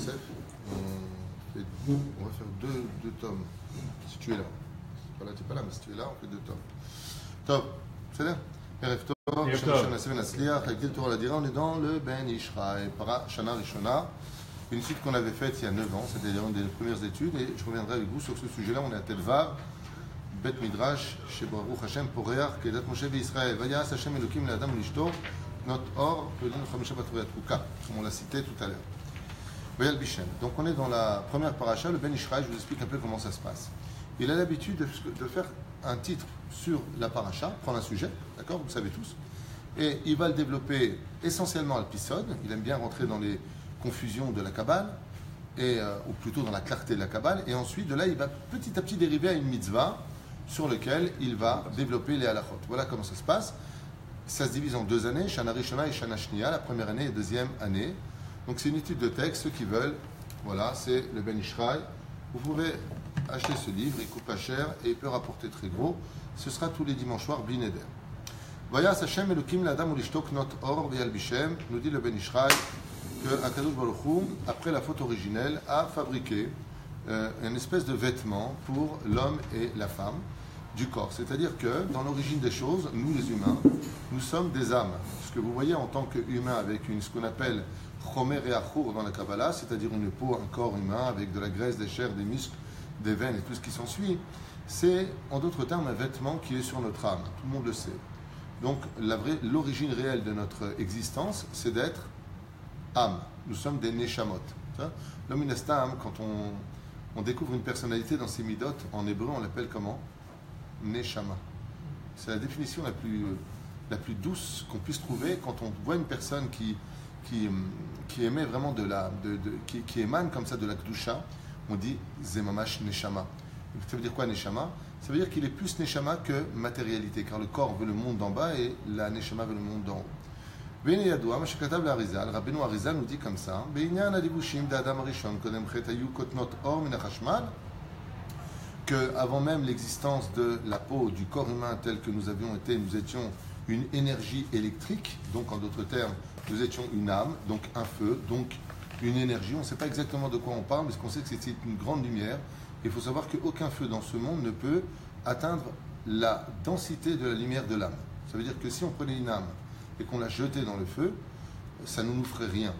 Yosef. On va faire deux tomes. Si tu es là. Voilà, tu n'es pas là, mais si tu es là, on fait 2 tomes. Top, c'est là. Erev Tov, Shana Seven Asliach, avec le Torah Ladira, on est dans le Ben Ishraï, Para Shana Rishona, une suite qu'on avait faite il y a 9 ans, c'était une des premières études, et je reviendrai avec vous sur ce sujet-là. On est à Tel Vav, Bet Midrash, chez Baruch Hashem, Poreach, Kedat Moshe Israël, Vayas Hashem Elokim Le'adam Lishto, Not Or, Pelin Chamisha Batroyat Kuka, comme on l'a cité tout à l'heure. Vayal Bishem. Donc on est dans la première paracha, le Ben Ishraï, je vous explique un peu comment ça se passe. Il a l'habitude de faire un titre sur la paracha, prendre un sujet, d'accord, vous le savez tous, et il va le développer essentiellement à l'épisode. Il aime bien rentrer dans les confusions de la Kabbale, ou plutôt dans la clarté de la Kabbale, et ensuite de là il va petit à petit dériver à une mitzvah sur laquelle il va développer les halachot. Voilà comment ça se passe. Ça se divise en 2 années, Shana Rishona et Shana Shniya, la première année et deuxième année. Donc c'est une étude de texte, ceux qui veulent, voilà, c'est le Ben Ishraï. Vous pouvez acheter ce livre, il coûte pas cher et il peut rapporter très gros. Ce sera tous les dimanches soirs, Bli Neder. Vayas Hashem Elokim L'Adam Ulishtok Not Or V'Yal Bishem, nous dit le Ben Ishraï, que Akadosh Baruch Hu, après la faute originelle, a fabriqué une espèce de vêtement pour l'homme et la femme du corps. C'est-à-dire que dans l'origine des choses, nous les humains, nous sommes des âmes. Ce que vous voyez en tant qu'humain avec ce qu'on appelle Chomer et Achur dans la Kabbalah, c'est-à-dire une peau, un corps humain avec de la graisse, des chairs, des muscles, des veines et tout ce qui s'ensuit, c'est en d'autres termes un vêtement qui est sur notre âme. Tout le monde le sait. Donc l'origine réelle de notre existence, c'est d'être âme. Nous sommes des neshamot. L'homme inestam, quand on découvre une personnalité dans ses midot, en hébreu on l'appelle comment? Neshama. C'est la définition la plus douce qu'on puisse trouver quand on voit une personne qui émet vraiment qui émane comme ça de la Kedusha. On dit Zemamash Neshama. Ça veut dire quoi Neshama? Ça veut dire qu'il est plus Neshama que matérialité, car le corps veut le monde d'en bas et la Neshama veut le monde d'en haut. Bene Yadoua, Mashakatab l'Arizal, Rabbeinu Arizal nous dit comme ça, Beinyan Alibushim d'Adam Rishon, Kodem Chetayu Kotnot Or Minachashmal, que avant même l'existence de la peau, du corps humain tel que nous avions été, nous étions une énergie électrique, donc en d'autres termes, nous étions une âme, donc un feu, donc une énergie. On ne sait pas exactement de quoi on parle, mais ce qu'on sait que c'est une grande lumière. Il faut savoir qu'aucun feu dans ce monde ne peut atteindre la densité de la lumière de l'âme. Ça veut dire que si on prenait une âme et qu'on la jetait dans le feu, ça ne nous ferait rien.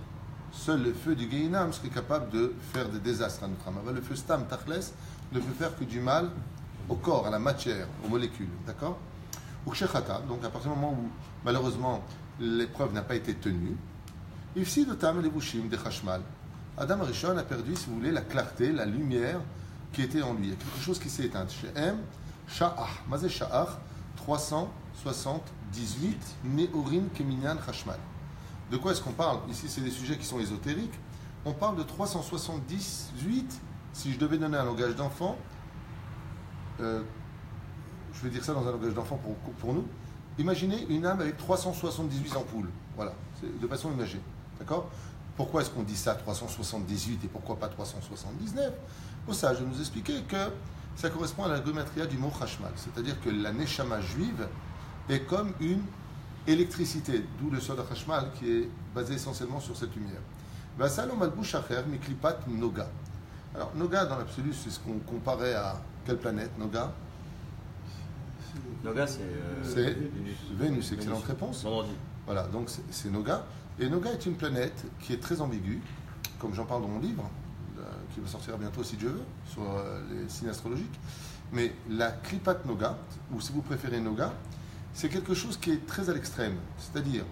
Seul le feu du Gehinam serait capable de faire des désastres à notre âme. Le feu Stam Tachles ne peut faire que du mal au corps, à la matière, aux molécules. D'accord? Ou Shechata, donc à partir du moment où malheureusement l'épreuve n'a pas été tenue, Ifsi de Tam Levushim de Chashmal. Adam Rishon a perdu, si vous voulez, la clarté, la lumière qui était en lui. Il y a quelque chose qui s'est éteint. Chez M, Sha'ah. Mazé Sha'ah, 378 Neorin Keminyan Chashmal. De quoi est-ce qu'on parle? Ici, c'est des sujets qui sont ésotériques. On parle de 378. Si je devais donner un langage d'enfant, je vais dire ça dans un langage d'enfant pour nous. Imaginez une âme avec 378 ampoules. Voilà, c'est de façon imagée. D'accord? Pourquoi est-ce qu'on dit ça, 378, et pourquoi pas 379? Au sage de nous expliquer que ça correspond à la gématria du mot Chashmal. C'est-à-dire que la Neshama juive est comme une électricité, d'où le Sod Chashmal qui est basé essentiellement sur cette lumière. Vasalo Malbush Acher Miklipat Noga. Alors, Noga, dans l'absolu, c'est ce qu'on comparait à quelle planète, Noga? Noga, c'est Vénus. Excellente réponse. Vendredi. Voilà, donc c'est Noga. Et Noga est une planète qui est très ambiguë, comme j'en parle dans mon livre, qui va sortir bientôt si Dieu veut, sur les signes astrologiques. Mais la Klipat Noga, ou si vous préférez Noga, c'est quelque chose qui est très à l'extrême. C'est-à-dire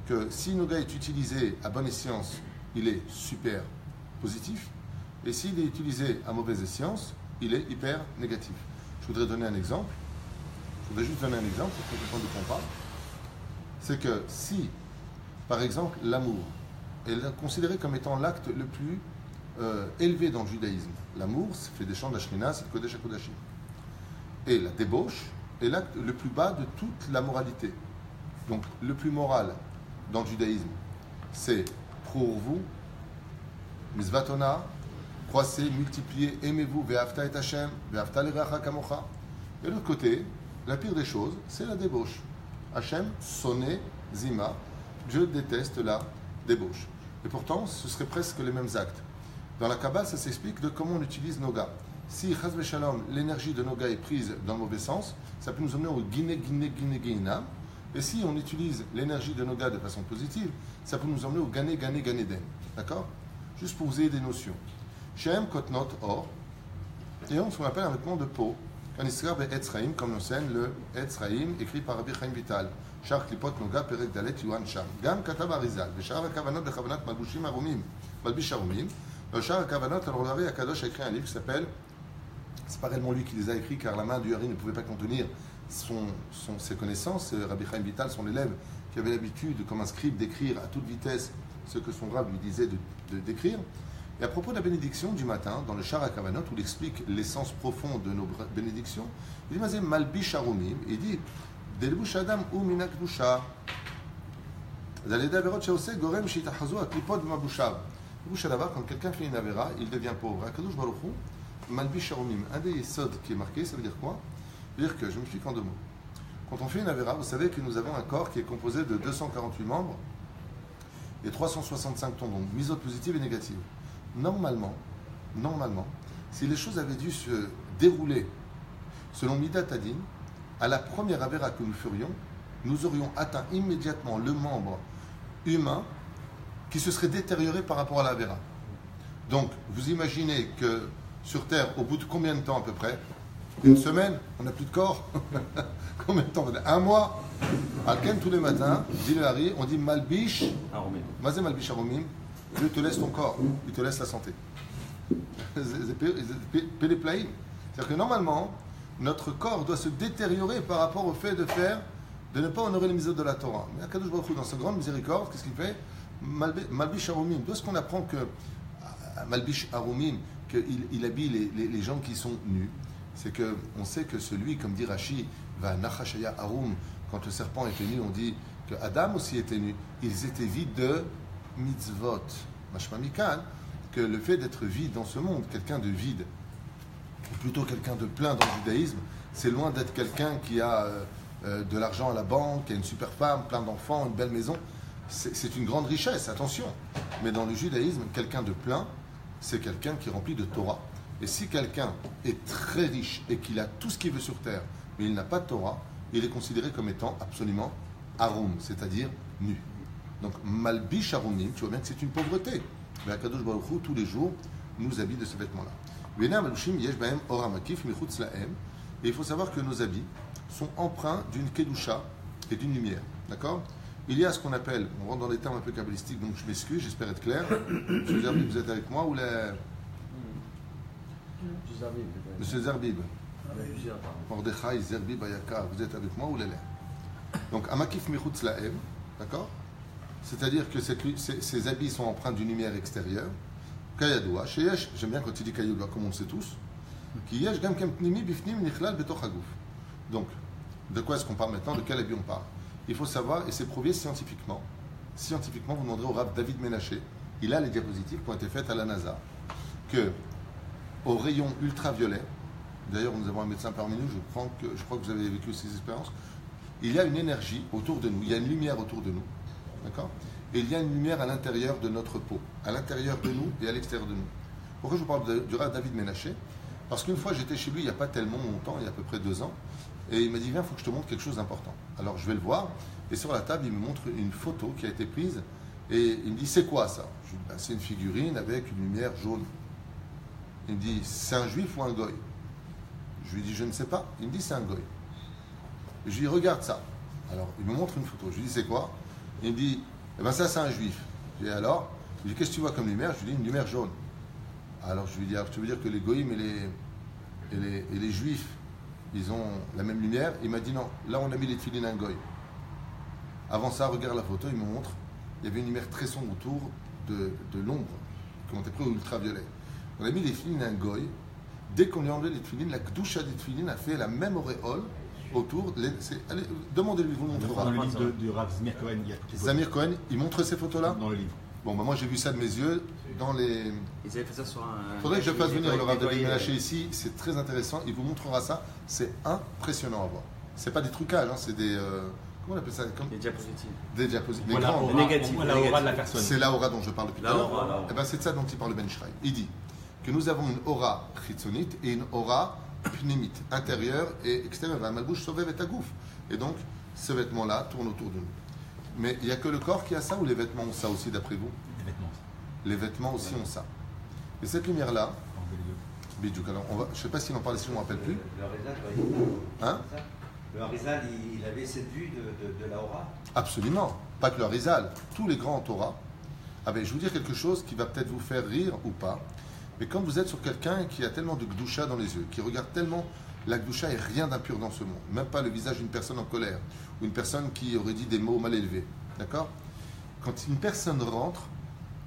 que si Noga est utilisé à bonne escience, il est super positif. Et s'il est utilisé à mauvaise escience, il est hyper négatif. Je voudrais donner un exemple. Je voudrais juste donner un exemple pour comprendre de quoi on parle. C'est que si, par exemple, l'amour est considéré comme étant l'acte le plus élevé dans le judaïsme, l'amour, c'est fait des chants d'Ashrina, c'est le Kodesh HaKodashim. Et la débauche est l'acte le plus bas de toute la moralité. Donc, le plus moral dans le judaïsme, c'est pour vous, Mizvatona, croissez, multipliez, aimez-vous, ve'afta et Hashem, ve'afta l'iracha kamocha. Et de l'autre côté, la pire des choses, c'est la débauche. Hashem, sonné, zima, Dieu déteste la débauche. Et pourtant, ce seraient presque les mêmes actes. Dans la Kabbale, ça s'explique de comment on utilise Noga. Si, chas v'shalom, l'énergie de Noga est prise dans le mauvais sens, ça peut nous emmener au Guiné. Et si on utilise l'énergie de Noga de façon positive, ça peut nous emmener au Gané-Den. D'accord? Juste pour vous aider des notions. Shem Kotnot Or, et on ce qu'on appelle un vêtement de peau. Kanisra Etzraim, comme l'enseigne le Etzraim, écrit par Rabbi Chaim Vital. Shar Klipot Noga, Perek Dalet, Yuan Sham. Gam Katab Arizal, Beshar Kavanot, Bechavanat Malbushim Arumim, Malbish Arumim. Le Shar Kavanot, alors Rabbi Akadosh a écrit un livre qui s'appelle, c'est pas réellement lui qui les a écrits, car la main du Hari ne pouvait pas contenir ses connaissances. Rabbi Chaim Vital, son élève, qui avait l'habitude, comme un scribe, d'écrire à toute vitesse ce que son rab lui disait d'écrire. Et à propos de la bénédiction du matin, dans le Shar HaKavanot, où il explique l'essence profonde de nos bénédictions, il dit Mazé Malbish Arumim, il dit Delbush Adam ou Minak Dusha. Zaleda Verot Shaose Gorem Shitahazo Aklipod Mabushav. Bouchadavar, quand quelqu'un fait une avera, il devient pauvre. Akadosh Baruch Hu, Malbish Arumim. Un des sods qui est marqué, ça veut dire quoi? Ça veut dire que, je m'explique en deux mots. Quand on fait une avera, vous savez que nous avons un corps qui est composé de 248 membres et 365 tendons, misotes positives et négatives. Normalement, si les choses avaient dû se dérouler selon Midat Adin, à la première avera que nous ferions, nous aurions atteint immédiatement le membre humain qui se serait détérioré par rapport à la avera. Donc, vous imaginez que sur Terre, au bout de combien de temps à peu près? Une semaine? On n'a plus de corps? Combien de temps? Un mois? Alken, tous les matins, dit le Hari, on dit Malbish Arumim. Mazé Malbish Arumim. Dieu te laisse ton corps, il te laisse la santé. Péléplaïm. C'est-à-dire que normalement, notre corps doit se détériorer par rapport au fait de ne pas honorer les mitzvot de la Torah. Mais Akadosh Baruch Hu, dans sa grande miséricorde, qu'est-ce qu'il fait? Malbish Arumim. D'où est-ce qu'on apprend que Malbish Arumim, qu'il habille les gens qui sont nus? C'est qu'on sait que celui, comme dit Rashi, va Nachashaya Arum, quand le serpent était nu, on dit que Adam aussi était nu. Ils étaient vides de mitzvot. Mashma Mikan, que le fait d'être vide dans ce monde, quelqu'un de vide, ou plutôt quelqu'un de plein dans le judaïsme, c'est loin d'être quelqu'un qui a de l'argent à la banque, qui a une super femme, plein d'enfants, une belle maison. C'est une grande richesse, attention. Mais dans le judaïsme, quelqu'un de plein, c'est quelqu'un qui est rempli de Torah. Et si quelqu'un est très riche et qu'il a tout ce qu'il veut sur terre, mais il n'a pas de Torah, il est considéré comme étant absolument harum, c'est-à-dire nu. Donc, Malbish Arumim, tu vois bien que c'est une pauvreté. Mais Akadosh Baruch Hu, tous les jours, nous habille de ce vêtement-là. Et il faut savoir que nos habits sont empreints d'une kedusha et d'une lumière. D'accord? Il y a ce qu'on appelle, on rentre dans des termes un peu kabbalistiques, donc je m'excuse, j'espère être clair. Monsieur Zerbib, vous êtes avec moi ou les... Monsieur Zerbib. Mordechai Zerbib Ayaka, vous êtes avec moi ou les... Donc, Amakif Michutz Lahem, d'accord? C'est-à-dire que ces habits sont empreints d'une lumière extérieure. Kayadoua, Sheyesh, j'aime bien quand il dit Kayadoua, comme on le sait tous. Kiyesh Gam Kem Pnimi Bifnim Nichlal Betoch Hagouf. Donc, de quoi est-ce qu'on parle maintenant? De quel habit on parle? Il faut savoir, et c'est prouvé scientifiquement. Scientifiquement, vous demanderez au Rav David Menaché, il a les diapositives qui ont été faites à la NASA, que au rayon ultraviolet, d'ailleurs nous avons un médecin parmi nous, je crois que vous avez vécu ces expériences, il y a une énergie autour de nous, il y a une lumière autour de nous, d'accord? Et il y a une lumière à l'intérieur de notre peau, à l'intérieur de nous et à l'extérieur de nous. Pourquoi je vous parle du Rav David Menaché? Parce qu'une fois j'étais chez lui il n'y a pas tellement longtemps, il y a à peu près 2 ans, et il m'a dit viens, il faut que je te montre quelque chose d'important. Alors je vais le voir, et sur la table il me montre une photo qui a été prise, et il me dit c'est quoi ça? Je lui dis c'est une figurine avec une lumière jaune. Il me dit c'est un juif ou un goy? Je lui dis je ne sais pas. Il me dit c'est un goy. Et je lui dis regarde ça. Alors il me montre une photo, je lui dis c'est quoi? Il me dit eh ben ça c'est un juif. Je lui dis alors? Je lui dis qu'est-ce que tu vois comme lumière? Je lui dis une lumière jaune. Alors je lui dis alors tu veux dire que les goyim et les juifs ils ont la même lumière? Il m'a dit non, là on a mis les tefilines un goy. Avant ça, regarde la photo, il me montre, il y avait une lumière très sombre autour de l'ombre, qui ont été pris au ultraviolet. On a mis les tefilines un goy. Dès qu'on lui a enlevé les tefilines, la kdusha des tefilines a fait la même auréole autour. Allez, demandez-lui, vous le montrera. Dans le livre du Rav Zamir Cohen, il y a Zamir Cohen, il montre ces photos-là? Dans le livre. Bon, bah moi j'ai vu ça de mes yeux dans les... Ils avaient fait ça sur un... Il faudrait que je fasse venir le Rav David Menaché ici, c'est très intéressant, il vous montrera ça, c'est impressionnant à voir. C'est pas des trucages, hein, c'est des... comment on appelle ça? Des diapositives. Des diapositives. Voilà, grands. Négatif. La aura de la personne. C'est la aura dont je parle depuis tout à l'heure. L'aura. Eh ben, c'est de ça dont il parle Ben Ishraï. Il dit que nous avons une aura chitzonite et une aura pnémite, intérieure et extérieure. La malbouche sauvev et agouf. Et donc, ce vêtement-là tourne autour de nous. Mais il n'y a que le corps qui a ça ou les vêtements ont ça aussi, d'après vous? Les vêtements. Les vêtements aussi ont ça. Et cette lumière-là, En bélier. Bidjouk, alors je ne sais pas s'il en parlait, si je ne me rappelle plus. Le Harizal, Hein? Le Harizal, il avait cette vue de la aura. Absolument. Pas que le Harizal. Tous les grands Torah. Ah ben, je vais vous dire quelque chose qui va peut-être vous faire rire ou pas. Mais quand vous êtes sur quelqu'un qui a tellement de Gdusha dans les yeux, qui regarde tellement la Gdusha et rien d'impur dans ce monde, même pas le visage d'une personne en colère, ou une personne qui aurait dit des mots mal élevés. D'accord? Quand une personne rentre,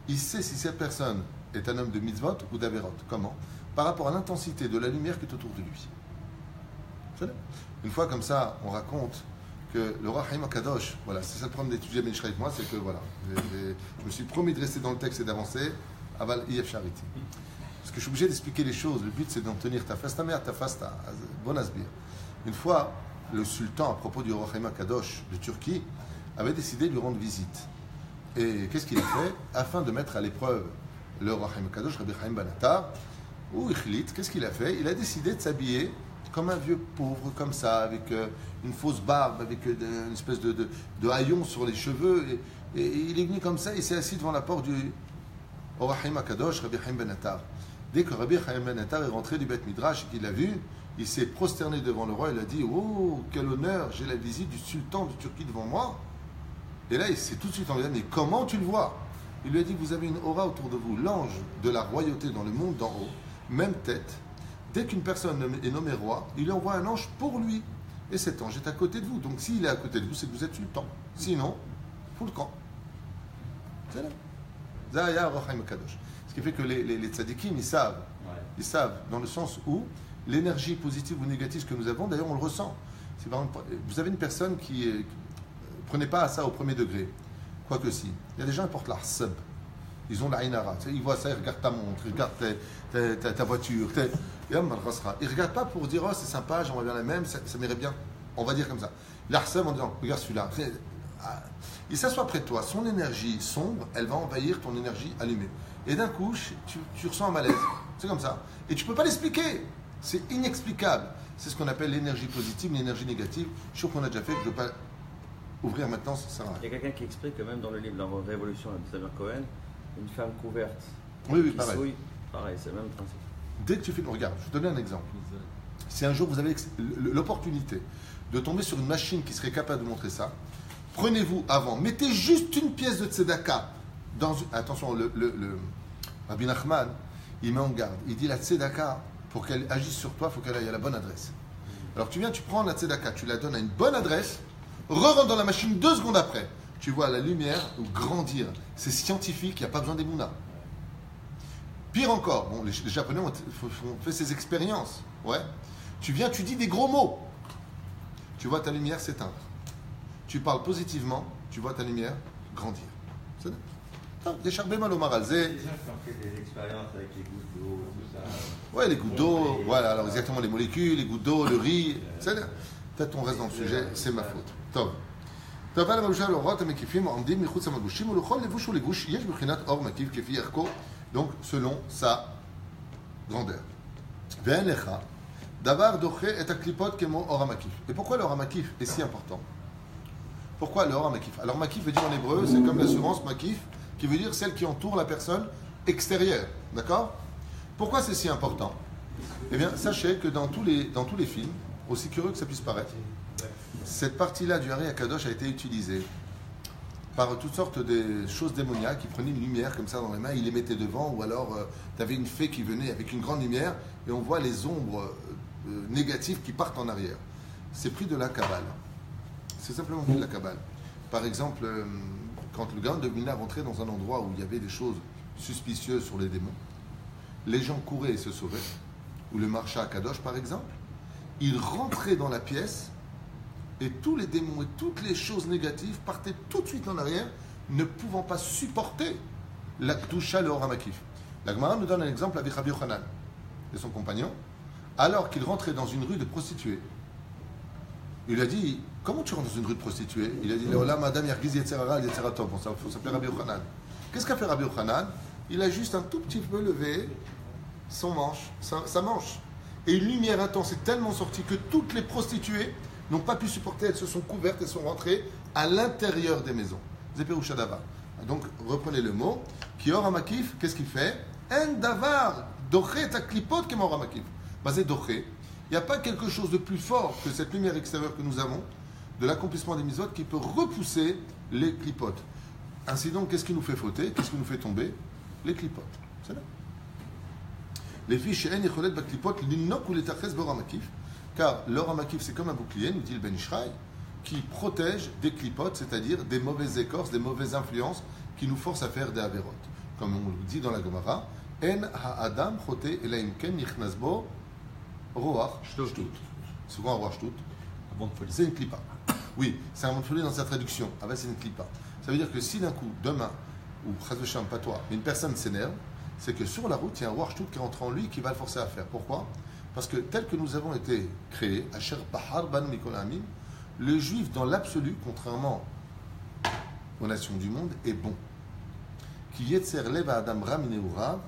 il sait si cette personne est un homme de mitzvot ou d'averot. Comment? Par rapport à l'intensité de la lumière qui est autour de lui. Vous savez? Une fois comme ça, on raconte que le roi Haïm Kadosh, voilà, c'est ça le problème d'étudier Ben Ishraï avec moi, c'est que voilà, je me suis promis de rester dans le texte et d'avancer, aval Iyef Charity. Parce que je suis obligé d'expliquer les choses, le but c'est d'en tenir ta face, ta mère, ta face, ta bon asbir. Une fois, le sultan, à propos du roi Haïm Kadosh de Turquie, avait décidé de lui rendre visite. Et qu'est-ce qu'il a fait? Afin de mettre à l'épreuve le roi Haïm Kadosh, Rabbi Chaim Ben Attar, ou Ichlit, qu'est-ce qu'il a fait? Il a décidé de s'habiller comme un vieux pauvre, comme ça, avec une fausse barbe, avec une espèce de haillon sur les cheveux. Et il est venu comme ça, il s'est assis devant la porte du roi Haïm Kadosh, Rabbi Chaim Ben Attar. Dès que Rabbi Chaim Ben Attar est rentré du Beth Midrash et qu'il l'a vu, il s'est prosterné devant le roi, il a dit: oh, quel honneur, j'ai la visite du sultan de Turquie devant moi. Et là, il s'est tout de suite enlevé, mais comment tu le vois? Il lui a dit: vous avez une aura autour de vous, l'ange de la royauté dans le monde d'en haut, même tête. Dès qu'une personne est nommée roi, il lui envoie un ange pour lui. Et cet ange est à côté de vous. Donc s'il est à côté de vous, c'est que vous êtes sultan. Sinon, faut le camp. C'est là. Zaya Rochaim Kadosh. Ce qui fait que les tzadikim, ils savent. Ouais. Ils savent, dans le sens où l'énergie positive ou négative que nous avons, d'ailleurs, on le ressent. Si par exemple, vous avez une personne qui prenez pas à ça au premier degré. Quoique si. Il y a des gens qui portent la sub. Ils ont la inara. Tu sais, ils voient ça, ils regardent ta montre, ils regardent ta voiture. Ils ne regardent pas pour dire: oh, c'est sympa, j'aimerais bien la même, ça m'irait bien. On va dire comme ça. L'arsem en disant: regarde celui-là. Il s'assoit près de toi. Son énergie sombre, elle va envahir ton énergie allumée. Et d'un coup, tu ressens un malaise. C'est comme ça. Et tu ne peux pas l'expliquer. C'est inexplicable. C'est ce qu'on appelle l'énergie positive, l'énergie négative. Je suis sûr qu'on a déjà fait, je ne veux pas ouvrir maintenant, ça sert à rien. Il y a quelqu'un qui explique que même dans le livre La Révolution de Samuel Cohen, une femme couverte Oui, qui pareil. souille, pareil, c'est le même principe. Dès que tu fais... Regarde, je vais te donner un exemple. Si un jour vous avez l'opportunité de tomber sur une machine qui serait capable de montrer ça, prenez-vous avant, mettez juste une pièce de tzedaka dans une... Attention, le Rabbi Nachman, il met en garde. Il dit: la tzedaka, pour qu'elle agisse sur toi, il faut qu'elle aille à la bonne adresse. Alors tu viens, tu prends la tzedaka, tu la donnes à une bonne adresse, re-rentre dans la machine 2 secondes après. Tu vois la lumière grandir. C'est scientifique, il n'y a pas besoin des mounas. Pire encore, bon, les Japonais ont fait ces expériences. Ouais. Tu viens, tu dis des gros mots. Tu vois ta lumière s'éteindre. Tu parles positivement, tu vois ta lumière grandir. C'est des charbés mal au maralzé. Les gens qui ont fait des expériences avec les gouttes d'eau, tout ça. Ouais, les gouttes d'eau, voilà, alors exactement les molécules, les gouttes d'eau, le riz. Peut-être on reste dans le sujet, c'est ma faute. Top. טוב, על המלבושה לאורות המקיפים העומדים מחוץ למלבושים ולכל לבוש ולבוש יש בחינת אור מקיף כפי ערכו, donc selon sa grandeur. ואין לך דבר דוחה את הקליפות כמו אור המקיף. Et pourquoi l'or המקיף est si important? Pourquoi l'or המקיף? Alors makif veut dire en hébreu, c'est comme l'assurance makif, qui veut dire celle qui entoure la personne extérieure. D'accord? Pourquoi c'est si important? Eh bien, sachez que dans tous les films, aussi curieux que ça puisse paraître, cette partie-là du Hari Akadosh a été utilisée par toutes sortes de choses démoniaques qui prenaient une lumière comme ça dans les mains, ils les mettaient devant, ou alors tu avais une fée qui venait avec une grande lumière et on voit les ombres négatives qui partent en arrière. C'est pris de la Kabbale. C'est simplement pris de la Kabbale. Par exemple, quand le Gaon de Vilna rentrait dans un endroit où il y avait des choses suspicieuses sur les démons, les gens couraient et se sauvaient, ou le Marsha Akadosh par exemple, il rentrait dans la pièce et tous les démons et toutes les choses négatives partaient tout de suite en arrière, ne pouvant pas supporter la Kdusha le Or HaMakif. La Gemara nous donne un exemple avec Rabbi Yochanan et son compagnon, alors qu'il rentrait dans une rue de prostituées. Il lui a dit, comment tu rentres dans une rue de prostituées? Il a dit, là, madame, Yargiz Yetzerara, Yetzeratom. Bon, ça s'appelle Rabbi Yochanan. Qu'est-ce qu'a fait Rabbi Yochanan? Il a juste un tout petit peu levé son manche, sa manche. Et une lumière intense est tellement sortie que toutes les prostituées n'ont pas pu supporter, elles se sont couvertes, elles sont rentrées à l'intérieur des maisons. Zeperushadava. Donc, reprenez le mot. Kior Hamakif, qu'est-ce qu'il fait? En davar, doché ta klipot qui mort Hamakif. Basé doché. Il n'y a pas quelque chose de plus fort que cette lumière extérieure que nous avons, de l'accomplissement des mitzvot, qui peut repousser les clipotes. Ainsi donc, qu'est-ce qui nous fait fauter? Qu'est-ce qui nous fait tomber? Les clipotes. C'est là. Les filles chez En Yecholet Baklipot, l'inok ou les tachès bor Hamakif. Car l'or Hamakif, c'est comme un bouclier, nous dit le Ben Ishraï, qui protège des clipotes, c'est-à-dire des mauvaises écorces, des mauvaises influences qui nous forcent à faire des avérotes. Comme on le dit dans la Gemara, En ha'adam chote elaim ken nichnas bo roach shtut. Souvent roach shtut. C'est une clipa. Oui, c'est un mot de folie dans sa traduction. Ah ben c'est une clipa. Ça veut dire que si d'un coup, demain, ou chazvesham, pas toi, mais une personne s'énerve, c'est que sur la route, il y a un roach shtut qui rentre en lui qui va le forcer à faire. Pourquoi? Parce que tel que nous avons été créés, Asher Bahar Ban Mikol Amim, le juif dans l'absolu, contrairement aux nations du monde, est bon. Qui Yetzer Leva Adam Ramine Urav,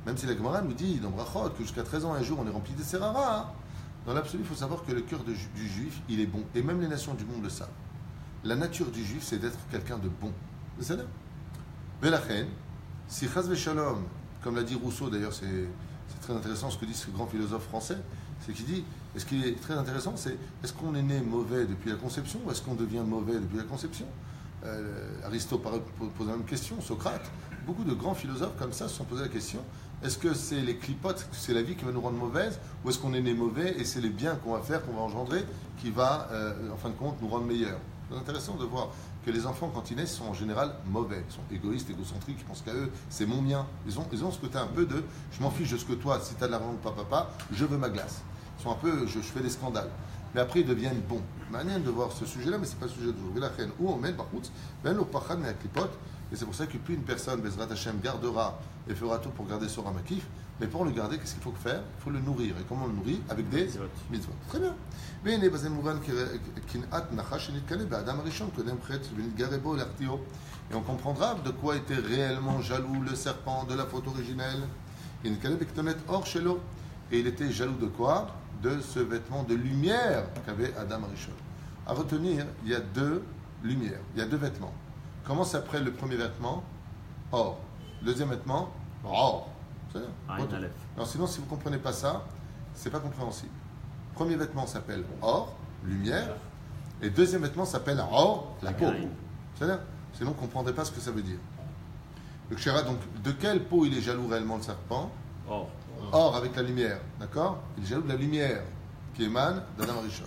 même si la Gemara nous dit dans Brachot que jusqu'à 13 ans un jour on est rempli de Serara, hein, dans l'absolu il faut savoir que le cœur du juif il est bon. Et même les nations du monde le savent. La nature du juif c'est d'être quelqu'un de bon. C'est ça? Velachen, si Chaz Shalom, comme l'a dit Rousseau d'ailleurs, c'est très intéressant ce que dit ce grand philosophe français, c'est qu'il dit, et ce qui est très intéressant, c'est est-ce qu'on est né mauvais depuis la conception ou est-ce qu'on devient mauvais depuis la conception? Aristote pose la même question, Socrate, beaucoup de grands philosophes comme ça se sont posés la question, est-ce que c'est les clipotes, c'est la vie qui va nous rendre mauvaises ou est-ce qu'on est né mauvais et c'est les biens qu'on va faire, qu'on va engendrer qui va, en fin de compte, nous rendre meilleurs? C'est intéressant de voir que les enfants, quand ils naissent, sont en général mauvais. Ils sont égoïstes, égocentriques, ils pensent qu'à eux, c'est mon mien. Ils ont ce côté un peu de je m'en fiche de ce que toi, si tu as de l'argent ou pas, papa, je veux ma glace. Ils sont un peu, je fais des scandales. Mais après, ils deviennent bons. Manière de voir ce sujet-là, mais ce n'est pas le sujet d'aujourd'hui. La reine ou on met le barhoutz, ben au pachad mais à clipote. Et c'est pour ça que plus une personne, Bezrat Hashem, gardera et fera tout pour garder son ramakif, mais pour le garder, qu'est-ce qu'il faut faire? Il faut le nourrir. Et comment on le nourrit? Avec des mitzvot. Très bien. Mais il et on comprendra de quoi était réellement jaloux le serpent de la faute originelle. Et il était jaloux de quoi? De ce vêtement de lumière qu'avait Adam Arishon. À retenir, il y a deux lumières, il y a deux vêtements. Commence après le premier vêtement, or. Le deuxième vêtement, or. Alors sinon, si vous ne comprenez pas ça, c'est pas compréhensible. Premier vêtement s'appelle or, lumière, et deuxième vêtement s'appelle or, la peau. C'est-à-dire, sinon, vous ne comprendrez pas ce que ça veut dire. Donc, Chéra, donc, de quelle peau il est jaloux réellement le serpent? Or. Or, avec la lumière, d'accord? Il est jaloux de la lumière qui émane d'Adam Arishon.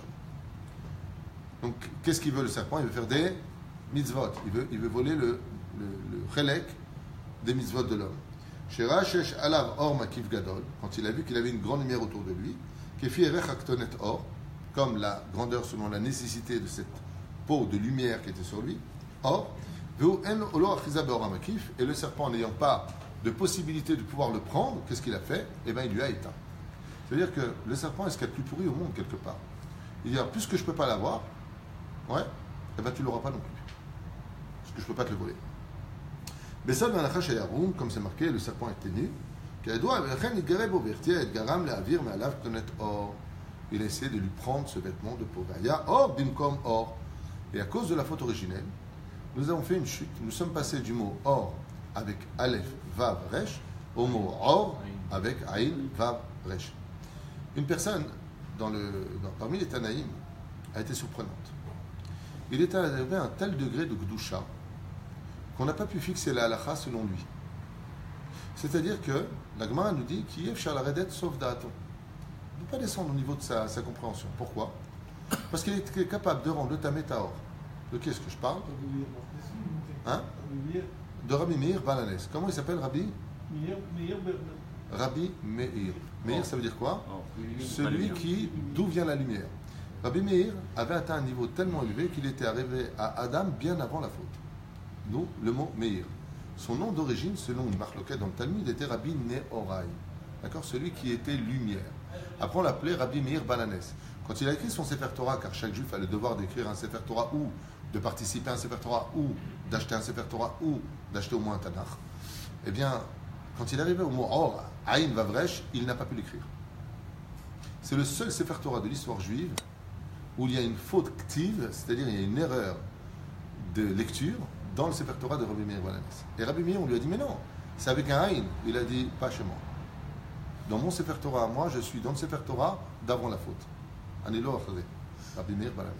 Donc, qu'est-ce qu'il veut le serpent? Il veut faire des mitzvot. Il veut voler le chelek des mitzvot de l'homme. Shera shesh alav or makif gadol, quand il a vu qu'il avait une grande lumière autour de lui, kefi erech aktonet or, comme la grandeur selon la nécessité de cette peau de lumière qui était sur lui, or, veu en olo achiza beor makif, et le serpent n'ayant pas de possibilité de pouvoir le prendre, qu'est-ce qu'il a fait? Eh bien, il lui a éteint. C'est-à-dire que le serpent est ce qu'il y a de plus pourri au monde, quelque part. Il dit, puisque je ne peux pas l'avoir, ouais, eh bien, tu ne l'auras pas non plus. Parce que je ne peux pas te le voler. Besal Manachash Ayaroum, comme c'est marqué, le serpent était nu. Il a essayé de lui prendre ce vêtement de peau. Or, bimkom or. Et à cause de la faute originelle, nous avons fait une chute. Nous sommes passés du mot or avec Aleph, Vav, Resh, au mot or avec Aïn, Vav, Resh. Une personne parmi les Tanaïm a été surprenante. Il est arrivé à un tel degré de Gdusha qu'on n'a pas pu fixer la halakha selon lui. C'est-à-dire que la Gemara nous dit qu'il y a Redet sauf Da'aton. Il ne peut pas descendre au niveau de sa compréhension. Pourquoi? Parce qu'il est capable de rendre le Tamétaor. De qui est-ce que je parle? Hein? De Rabbi Meir Balanes. Comment il s'appelle Rabbi? Rabbi Meir. Meir, ça veut dire quoi? Celui d'où vient la lumière. Rabbi Meir avait atteint un niveau tellement élevé qu'il était arrivé à Adam bien avant la faute. Nous, le mot Meir. Son nom d'origine, selon une marloquette dans le Talmud, était Rabbi Nehorai. D'accord? Celui qui était lumière. Après, on l'appelait Rabbi Meir Balanes. Quand il a écrit son Sefer Torah, car chaque juif a le devoir d'écrire un Sefer Torah ou de participer à un Sefer Torah ou d'acheter un Sefer Torah ou d'acheter au moins un Tanakh, eh bien, quand il est arrivé au mot Or, Aïn Vavresh, il n'a pas pu l'écrire. C'est le seul Sefer Torah de l'histoire juive où il y a une faute ktiv, c'est-à-dire il y a une erreur de lecture dans le Sefer Torah de Rabbi Meir Balanes. Et Rabbi Meir, on lui a dit, mais non, c'est avec un Aïn. Il a dit, pas chez moi. Dans mon Sefer Torah, moi, je suis dans le Sefer Torah d'avant la faute. Anilo Achazé, Rabbi Meir Balanes.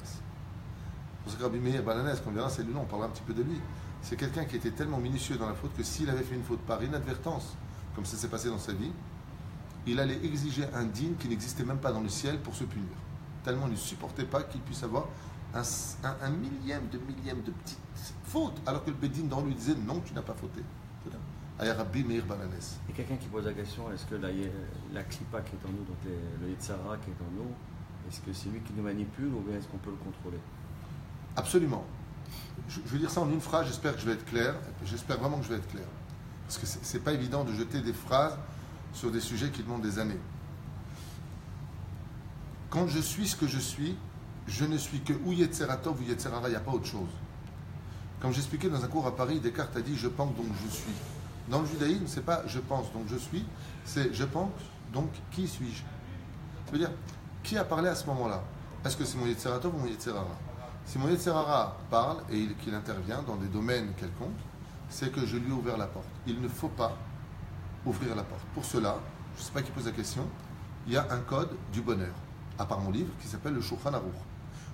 Parce que Rabbi Meir Balanes, quand on verra, c'est lui, on parlera un petit peu de lui. C'est quelqu'un qui était tellement minutieux dans la faute que s'il avait fait une faute par inadvertance, comme ça s'est passé dans sa vie, il allait exiger un dîme qui n'existait même pas dans le ciel pour se punir. Tellement il ne supportait pas qu'il puisse avoir un millième de petites fautes, alors que le Bédine dans lui disait non, tu n'as pas fauté. Rabbi Meir Balanes. Et quelqu'un qui pose la question, est-ce que la klipa qui est en nous, donc le Yetzara qui est en nous, est-ce que c'est lui qui nous manipule ou bien est-ce qu'on peut le contrôler? Absolument. Je vais dire ça en une phrase, j'espère que je vais être clair, j'espère vraiment que je vais être clair. Parce que c'est pas évident de jeter des phrases sur des sujets qui demandent des années. Quand je suis ce que je ne suis que ou Yetzera Tov ou Yetzera Ra, il n'y a pas autre chose. Comme j'expliquais dans un cours à Paris, Descartes a dit « je pense donc je suis ». Dans le judaïsme, c'est pas « je pense donc je suis », c'est « je pense donc qui suis-je ». Ça veut dire, qui a parlé à ce moment-là? Est-ce que c'est mon Yetzera Tov ou mon Yetzera Ra? Si mon Yetzera Ra parle et qu'il intervient dans des domaines quelconques, c'est que je lui ai ouvert la porte. Il ne faut pas ouvrir la porte. Pour cela, je ne sais pas qui pose la question, il y a un code du bonheur, à part mon livre, qui s'appelle le Shulchan Aruch.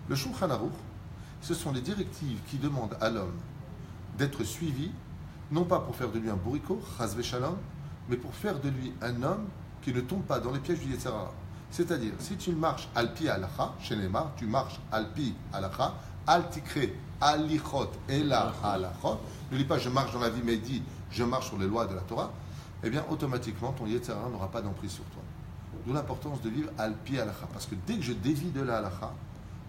Le Shulchan Aruch, ce sont les directives qui demandent à l'homme d'être suivi, non pas pour faire de lui un bourricot, chas v'shalom, mais pour faire de lui un homme qui ne tombe pas dans les pièges du Yetzera Ra. C'est-à-dire, si tu marches al-pi alacha, chez Neymar, tu marches al-pi alacha, al-tikre, al-lichot, ela alachot, ne dis pas je marche dans la vie, mais dis je marche sur les lois de la Torah, eh bien automatiquement ton Yetzera Ra n'aura pas d'emprise sur toi. D'où l'importance de vivre al-pi alacha, parce que dès que je dévie de la halacha,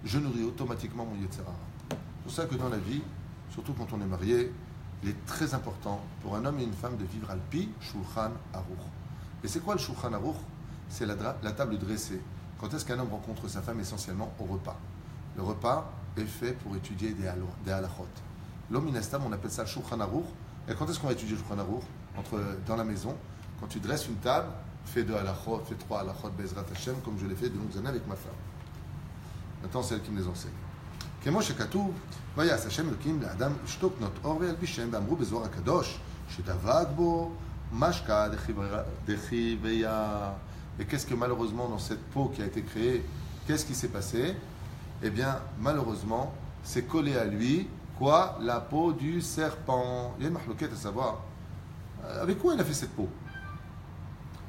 je nourris automatiquement mon Yetzera Ra. C'est pour ça que dans la vie, surtout quand on est marié, il est très important pour un homme et une femme de vivre al-pi Shulchan Aruch. Et c'est quoi le Shulchan Aruch? C'est la table dressée. Quand est-ce qu'un homme rencontre sa femme? Essentiellement au repas. Le repas est fait pour étudier des halachot. L'homme inestam, on appelle ça le Shulchan Aruch. Et quand est-ce qu'on va étudier le Shulchan Aruch? Dans la maison. Quand tu dresses une table, fais 2 halachot, fais 3 halachot, Bezrat Hashem, comme je l'ai fait de longues années avec ma femme. Maintenant, c'est elle qui me les enseigne. כמו שכתוב, ויעש השם אלוקים לאדם אשתו כנות אור וילבישם, ואמרו בזוהר הקדוש, שדבק בו משקה דחיביה. Et qu'est-ce que malheureusement dans cette peau qui a été créée, qu'est-ce qui s'est passé? Eh bien, malheureusement, c'est collé à lui, quoi? La peau du serpent. Il y a une mahlouquette à savoir. Avec quoi il a fait cette peau?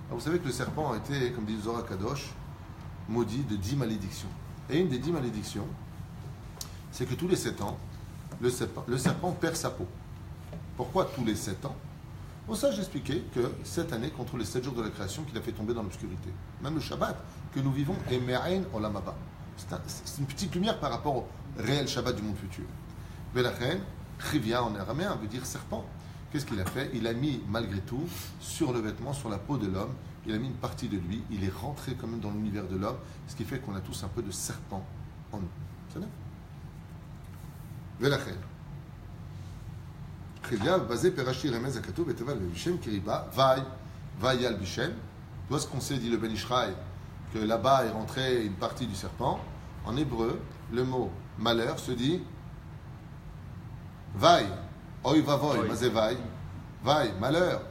Alors, vous savez que le serpent a été, comme dit le Zohar Kadosh, maudit de 10 malédictions. Et une des 10 malédictions, c'est que tous les 7 ans, le serpent perd sa peau. Pourquoi tous les 7 ans? Pour ça, j'expliquais que cette année, contre les 7 jours de la création, qu'il a fait tomber dans l'obscurité. Même le Shabbat que nous vivons est Me'ain Olam Haba. C'est une petite lumière par rapport au réel Shabbat du monde futur. Velachen, Chivia en araméen veut dire serpent. Qu'est-ce qu'il a fait? Il a mis, malgré tout, sur le vêtement, sur la peau de l'homme, il a mis une partie de lui, il est rentré quand même dans l'univers de l'homme, ce qui fait qu'on a tous un peu de serpent en nous. C'est vrai? Velachen. Basé Perashi Remez Akatou Beteval Bishem Kiriba Vayal Bishem. Tu vois ce qu'on sait, dit le Ben Ishraï, que là-bas est rentrée une partie du serpent. En hébreu, le mot malheur se dit Vaï, Oy Vavoy, Mazé Vaï, Vaï, malheur,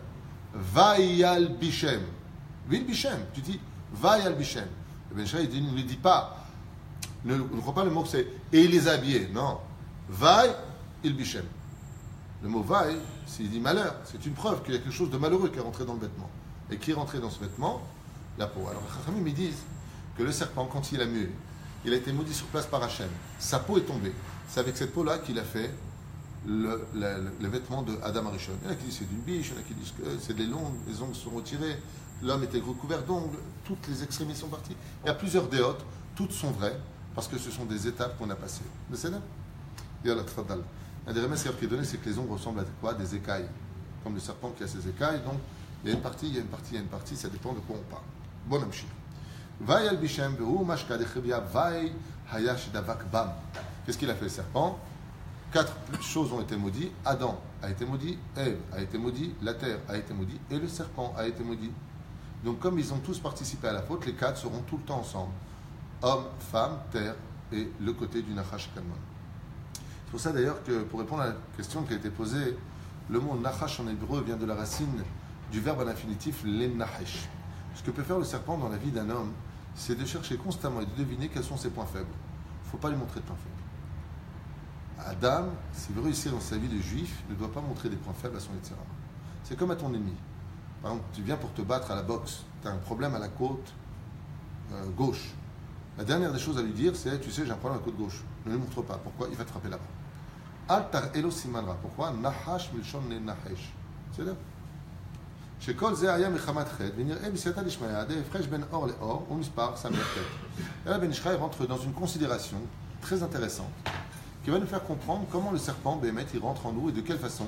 Vayal Bishem. Vil Bishem, tu dis Vayal Bishem. Le Ben Ishraï ne le dit pas, ne crois pas le mot que c'est et il les a habillés. Non, Vaï, il Bishem. Le mot vaille, s'il dit malheur, c'est une preuve qu'il y a quelque chose de malheureux qui est rentré dans le vêtement. Et qui est rentré dans ce vêtement? La peau. Alors les Chachamim me disent que le serpent, quand il a mué, il a été maudit sur place par Hachem. Sa peau est tombée. C'est avec cette peau-là qu'il a fait le vêtement de Adam Arishon. Il y en a qui disent que c'est d'une biche, il y en a qui disent que c'est des ongles, les ongles sont retirés, l'homme était recouvert d'ongles, toutes les extrémités sont parties. Il y a plusieurs déotes, toutes sont vraies, parce que ce sont des étapes qu'on a passées. Mais c'est là. Il y a la tfadal. Un des remèdes qui est donné, c'est que les ongles ressemblent à quoi? Des écailles. Comme le serpent qui a ses écailles. Donc, il y a une partie, il y a une partie, il y a une partie. Ça dépend de quoi on parle. Bon amchir. Vaï al-Bishem, Vehu, Mashka, Dechebia, Vaï, Hayash, Davak, Bam. Qu'est-ce qu'il a fait le serpent? 4 choses ont été maudites. Adam a été maudit, Ève a été maudit, la terre a été maudite et le serpent a été maudit. Donc comme ils ont tous participé à la faute, les 4 seront tout le temps ensemble. Homme, femme, terre et le côté du Nachash Kadmon. C'est pour ça d'ailleurs que pour répondre à la question qui a été posée, le mot Nachash en hébreu vient de la racine du verbe à l'infinitif Lenahesh. Ce que peut faire le serpent dans la vie d'un homme, c'est de chercher constamment et de deviner quels sont ses points faibles. Il ne faut pas lui montrer de points faibles. Adam, s'il veut réussir dans sa vie de juif, ne doit pas montrer des points faibles à son etc. C'est comme à ton ennemi. Par exemple, tu viens pour te battre à la boxe, tu as un problème à la côte gauche. La dernière des choses à lui dire, c'est, tu sais, j'ai un problème à la côte gauche. Ne lui montre pas. Pourquoi? Il va te frapper là-bas. Altar elo simanra. Pourquoi? Nahash milshon ne nahesh. C'est là. Chez Kol Zéaya Mechamat Ched, venir Ebisata Lishmayade, Fresh Ben Or le Or, ou Mispar, Samer Tet. Et là, Ben Ishraï rentre dans une considération très intéressante qui va nous faire comprendre comment le serpent, Béhémet, il rentre en nous et de quelle façon,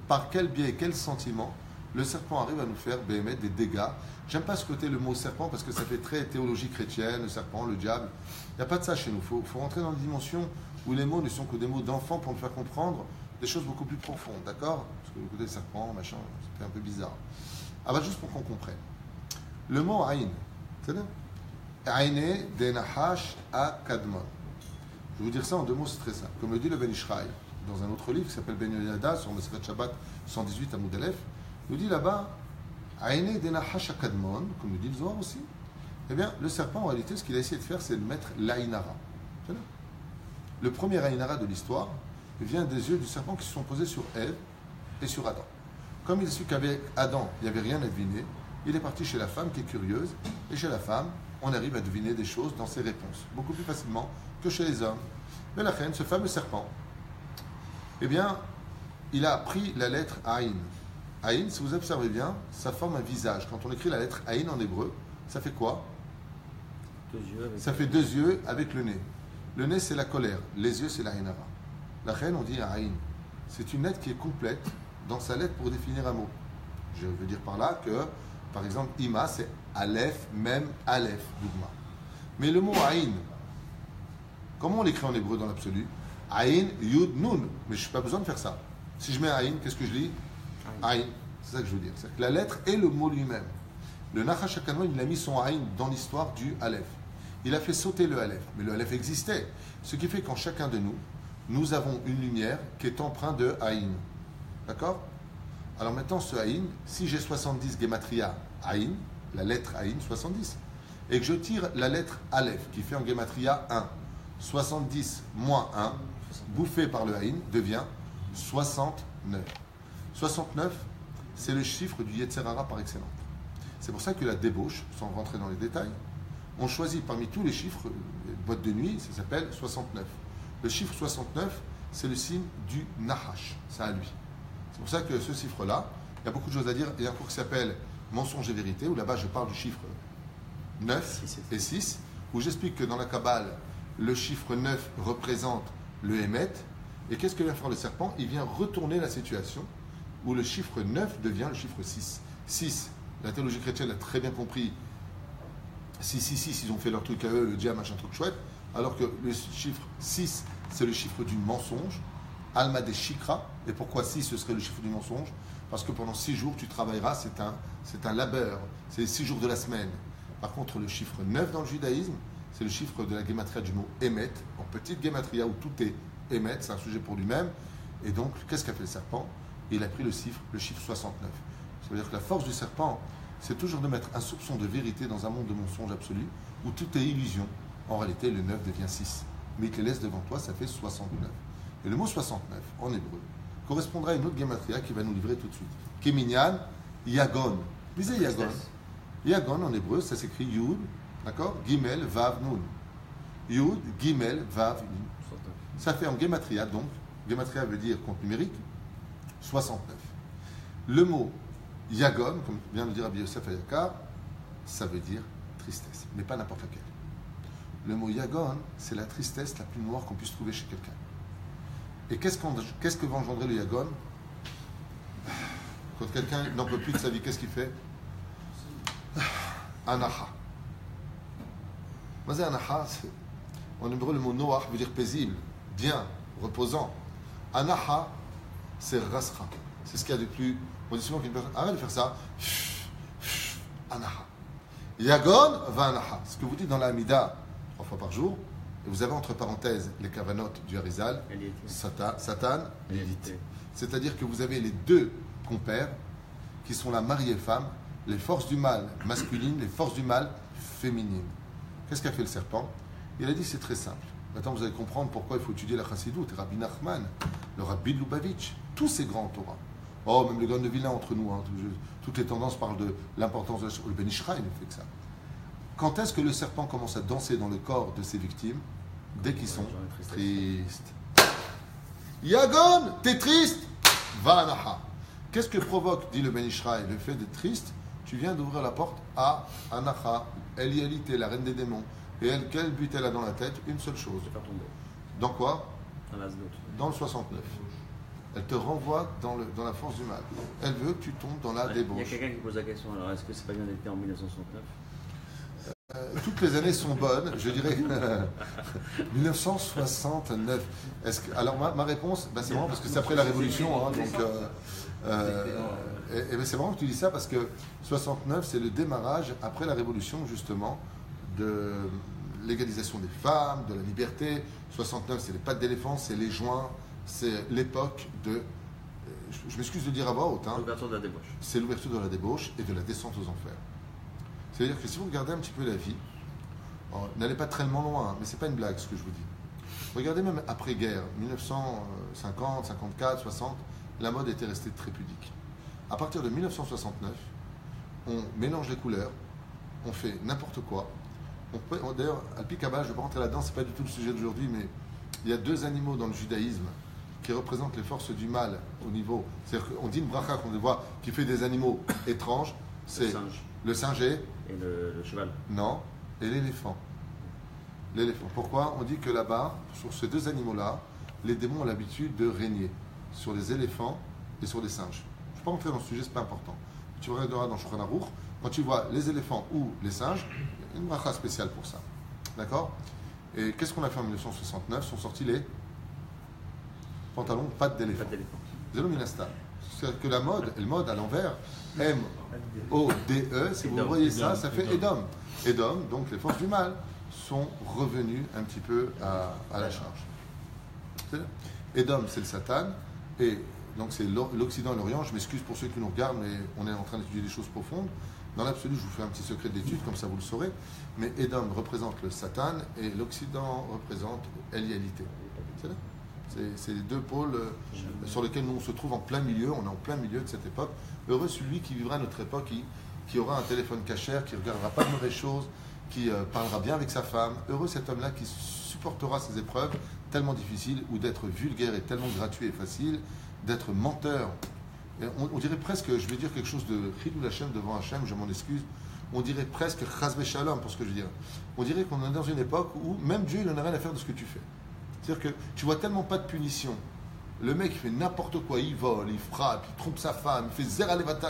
par quel biais, quel sentiment, le serpent arrive à nous faire, Béhémet, des dégâts. J'aime pas ce côté, le mot serpent, parce que ça fait très théologie chrétienne, le serpent, le diable. Il n'y a pas de ça chez nous. Il faut rentrer dans une dimension où les mots ne sont que des mots d'enfant pour nous faire comprendre des choses beaucoup plus profondes, d'accord? Parce que le côté serpent, machin, c'était un peu bizarre. Ah bah juste pour qu'on comprenne. Le mot Aïn, c'est là. Aïné de Nahash à Kadmon. Je vais vous dire ça en 2 mots, c'est très simple. Comme le dit le Ben Ishraï, dans un autre livre qui s'appelle Ben Yonada, sur Meseret Shabbat 118 à Moudalef, il nous dit là-bas, Aïné de Nahash à Kadmon, comme le dit le Zohar aussi. Eh bien, le serpent, en réalité, ce qu'il a essayé de faire, c'est de mettre l'Aïnara. C'est là. Le premier Aïnara de l'histoire vient des yeux du serpent qui se sont posés sur Ève et sur Adam. Comme il a su qu'avec Adam, il n'y avait rien à deviner, il est parti chez la femme qui est curieuse, et chez la femme, on arrive à deviner des choses dans ses réponses, beaucoup plus facilement que chez les hommes. Mais la reine, ce fameux serpent, eh bien, il a pris la lettre Aïn. Aïn, si vous observez bien, ça forme un visage. Quand on écrit la lettre Aïn en hébreu, ça fait quoi? 2 yeux avec Ça fait 2 yeux avec le nez. Le nez, c'est la colère. Les yeux, c'est l'Aïnara. La reine, on dit Aïn. C'est une lettre qui est complète dans sa lettre pour définir un mot. Je veux dire par là que, par exemple, Ima, c'est Aleph, même Aleph, Dougma. Mais le mot Aïn, comment on l'écrit en hébreu dans l'absolu? Aïn, Yud, Nun. Mais je n'ai pas besoin de faire ça. Si je mets Aïn, qu'est-ce que je lis? Aïn. C'est ça que je veux dire. C'est que la lettre est le mot lui-même. Le Nachash HaKadmon, il a mis son Aïn dans l'histoire du Aleph. Il a fait sauter le Aleph. Mais le Aleph existait. Ce qui fait qu'en chacun de nous, nous avons une lumière qui est empreinte de Aïn. D'accord? Alors maintenant, ce Aïn, si j'ai 70 Gematria Aïn, la lettre Aïn, 70, et que je tire la lettre Aleph, qui fait en Gematria 1, 70 moins 1, bouffé par le Aïn, devient 69. 69, c'est le chiffre du Yetzer Hara par excellence. C'est pour ça que la débauche, sans rentrer dans les détails, on choisit parmi tous les chiffres, les boîtes de nuit, ça s'appelle 69. Le chiffre 69, c'est le signe du Nahash, c'est à lui. C'est pour ça que ce chiffre-là, il y a beaucoup de choses à dire. Il y a un cours qui s'appelle Mensonge et vérité, où là-bas je parle du chiffre 9 et 6, où j'explique que dans la Kabbale, le chiffre 9 représente le Hémet. Et qu'est-ce que vient faire le serpent? Il vient retourner la situation où le chiffre 9 devient le chiffre 6. 6, la théologie chrétienne a très bien compris. 6, ils ont fait leur truc à eux, le diable, machin truc chouette. Alors que le chiffre 6, c'est le chiffre du mensonge. Alma des Shikra. Et pourquoi 6 ce serait le chiffre du mensonge? Parce que pendant 6 jours tu travailleras, c'est un labeur, c'est les 6 jours de la semaine. Par contre, le chiffre 9 dans le judaïsme, c'est le chiffre de la gématria du mot Emet, en petite gématria où tout est Emet, c'est un sujet pour lui-même. Et donc, qu'est-ce qu'a fait le serpent? Il a pris le chiffre 69. Ça veut dire que la force du serpent, c'est toujours de mettre un soupçon de vérité dans un monde de mensonge absolu, où tout est illusion. En réalité, le 9 devient 6. Mais il te laisse devant toi, ça fait 69. Et le mot 69, en hébreu, correspondra à une autre gématria qui va nous livrer tout de suite. Keminyan, Yagon. Lisez Yagon. Yagon, en hébreu, ça s'écrit Yud, d'accord? Gimel, Vav, Nun. Yud, Gimel, Vav, Nun. Ça fait en gématria, donc, gématria veut dire compte numérique, 69. Le mot Yagon, comme vient de le dire Rabbi Yosef Ayakar, ça veut dire tristesse, mais pas n'importe laquelle. Le mot Yagon, c'est la tristesse la plus noire qu'on puisse trouver chez quelqu'un. Et qu'est-ce que va engendrer le Yagon? Quand quelqu'un n'en peut plus de sa vie, qu'est-ce qu'il fait? Anaha. Mazé Anaha, en hébreu, le mot Noach veut dire paisible, bien, reposant. Anaha, c'est rasra. C'est ce qu'il y a de plus. On dit souvent qu'une personne arrête de faire ça. Anaha. Yagon va Anaha. Ce que vous dites dans la Hamida 3 fois par jour, et vous avez entre parenthèses les kavanotes du Harizal, Satan, Lilith. C'est-à-dire que vous avez les deux compères qui sont la mariée femme, les forces du mal masculines, les forces du mal féminines. Qu'est-ce qu'a fait le serpent? Il a dit c'est très simple. Maintenant vous allez comprendre pourquoi il faut étudier la Chassidoute, Rabbi Nachman, le Rabbi de Lubavitch, tous ces grands Torah. Oh, même les gars de Vilna entre nous, hein, toutes les tendances parlent de l'importance de le Ben Ishraï ne fait que ça. Quand est-ce que le serpent commence à danser dans le corps de ses victimes? Dès qu'ils sont tristes. Yagon, t'es triste? Va Anaha. Qu'est-ce que provoque, dit le Ben Ishraï, le fait d'être triste? Tu viens d'ouvrir la porte à Anaha, Elialité, la reine des démons. Et elle, quel but elle a dans la tête? Une seule chose. Dans quoi? Dans le 69. Elle te renvoie dans la force du mal. Elle veut que tu tombes dans la débauche. Il y a quelqu'un qui pose la question, alors est-ce que c'est pas bien d'être en 1969? Toutes les années sont bonnes, je dirais 1969. Alors ma réponse, c'est marrant parce que c'est après la Révolution, hein, donc c'est marrant que tu dis ça parce que 69 c'est le démarrage après la Révolution justement de l'égalisation des femmes, de la liberté. 69 c'est les pattes d'éléphant, c'est les joints, c'est l'époque de, je m'excuse de dire à voix haute, hein, l'ouverture de la débauche. C'est l'ouverture de la débauche et de la descente aux enfers. C'est-à-dire que si vous regardez un petit peu la vie, n'allez pas tellement loin, mais c'est pas une blague ce que je vous dis. Regardez même après-guerre, 1950, 54, 60, la mode était restée très pudique. À partir de 1969, on mélange les couleurs, on fait n'importe quoi. D'ailleurs, Al-Pikaba, je ne vais pas rentrer là-dedans, c'est pas du tout le sujet d'aujourd'hui, mais il y a deux animaux dans le judaïsme qui représentent les forces du mal au niveau. C'est-à-dire qu'on dit une bracha qu'on voit qui fait des animaux étranges, c'est le singe et le cheval. Non, et l'éléphant. L'éléphant. Pourquoi? On dit que là-bas, sur ces deux animaux-là, les démons ont l'habitude de régner sur les éléphants et sur les singes. Je ne vais pas rentrer dans ce sujet, c'est pas important. Tu regarderas dans Shulchan Aruch, quand tu vois les éléphants ou les singes, il y a une bracha spéciale pour ça. D'accord? Et qu'est-ce qu'on a fait en 1969? Sont sortis les pantalons pattes d'éléphant. Zélo Minasta. C'est que la mode, et le mode à l'envers, M-O-D-E, si vous voyez ça, ça fait Edom. Edom, donc les forces du mal, sont revenues un petit peu à la charge. Edom, c'est le Satan, et donc c'est l'Occident et l'Orient. Je m'excuse pour ceux qui nous regardent, mais on est en train d'étudier des choses profondes. Dans l'absolu, je vous fais un petit secret d'étude, comme ça vous le saurez. Mais Edom représente le Satan, et l'Occident représente l'égalité. C'est là. C'est les deux pôles sur lesquels nous on se trouve en plein milieu, on est en plein milieu de cette époque. Heureux celui qui vivra à notre époque, qui aura un téléphone cachère, qui ne regardera pas de mauvaises choses, qui parlera bien avec sa femme. Heureux cet homme-là qui supportera ces épreuves tellement difficiles, ou d'être vulgaire et tellement gratuit et facile, d'être menteur. Et on dirait presque, je vais dire quelque chose de Chilul Hashem devant Hashem, je m'en excuse, on dirait presque Chas Shalom pour ce que je veux dire. On dirait qu'on est dans une époque où même Dieu il n'en a rien à faire de ce que tu fais. C'est-à-dire que tu vois tellement pas de punition. Le mec il fait n'importe quoi, il vole, il frappe, il trompe sa femme, il fait Zera Levatan,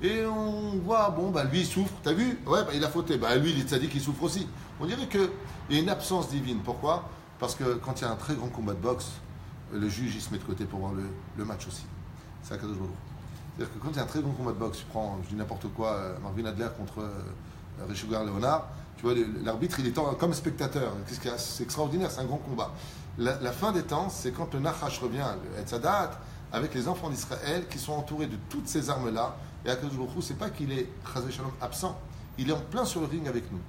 et on voit, lui il souffre, t'as vu? Ouais, il a fauté, lui il est tzaddik, il souffre aussi. On dirait qu'il y a une absence divine. Pourquoi? Parce que quand il y a un très grand combat de boxe, le juge il se met de côté pour voir le match aussi. C'est Akadosh Baruch. C'est-à-dire que quand il y a un très grand combat de boxe, tu prends, je dis n'importe quoi, Marvin Adler contre Richugar Léonard, tu vois, l'arbitre, il est comme spectateur. C'est extraordinaire, c'est un grand combat. La fin des temps, c'est quand le Nachash revient, le Etzadat, avec les enfants d'Israël qui sont entourés de toutes ces armes-là. Et Akadosh Baruch Hu, c'est pas qu'il est Chazé Shalom absent, il est en plein sur le ring avec nous.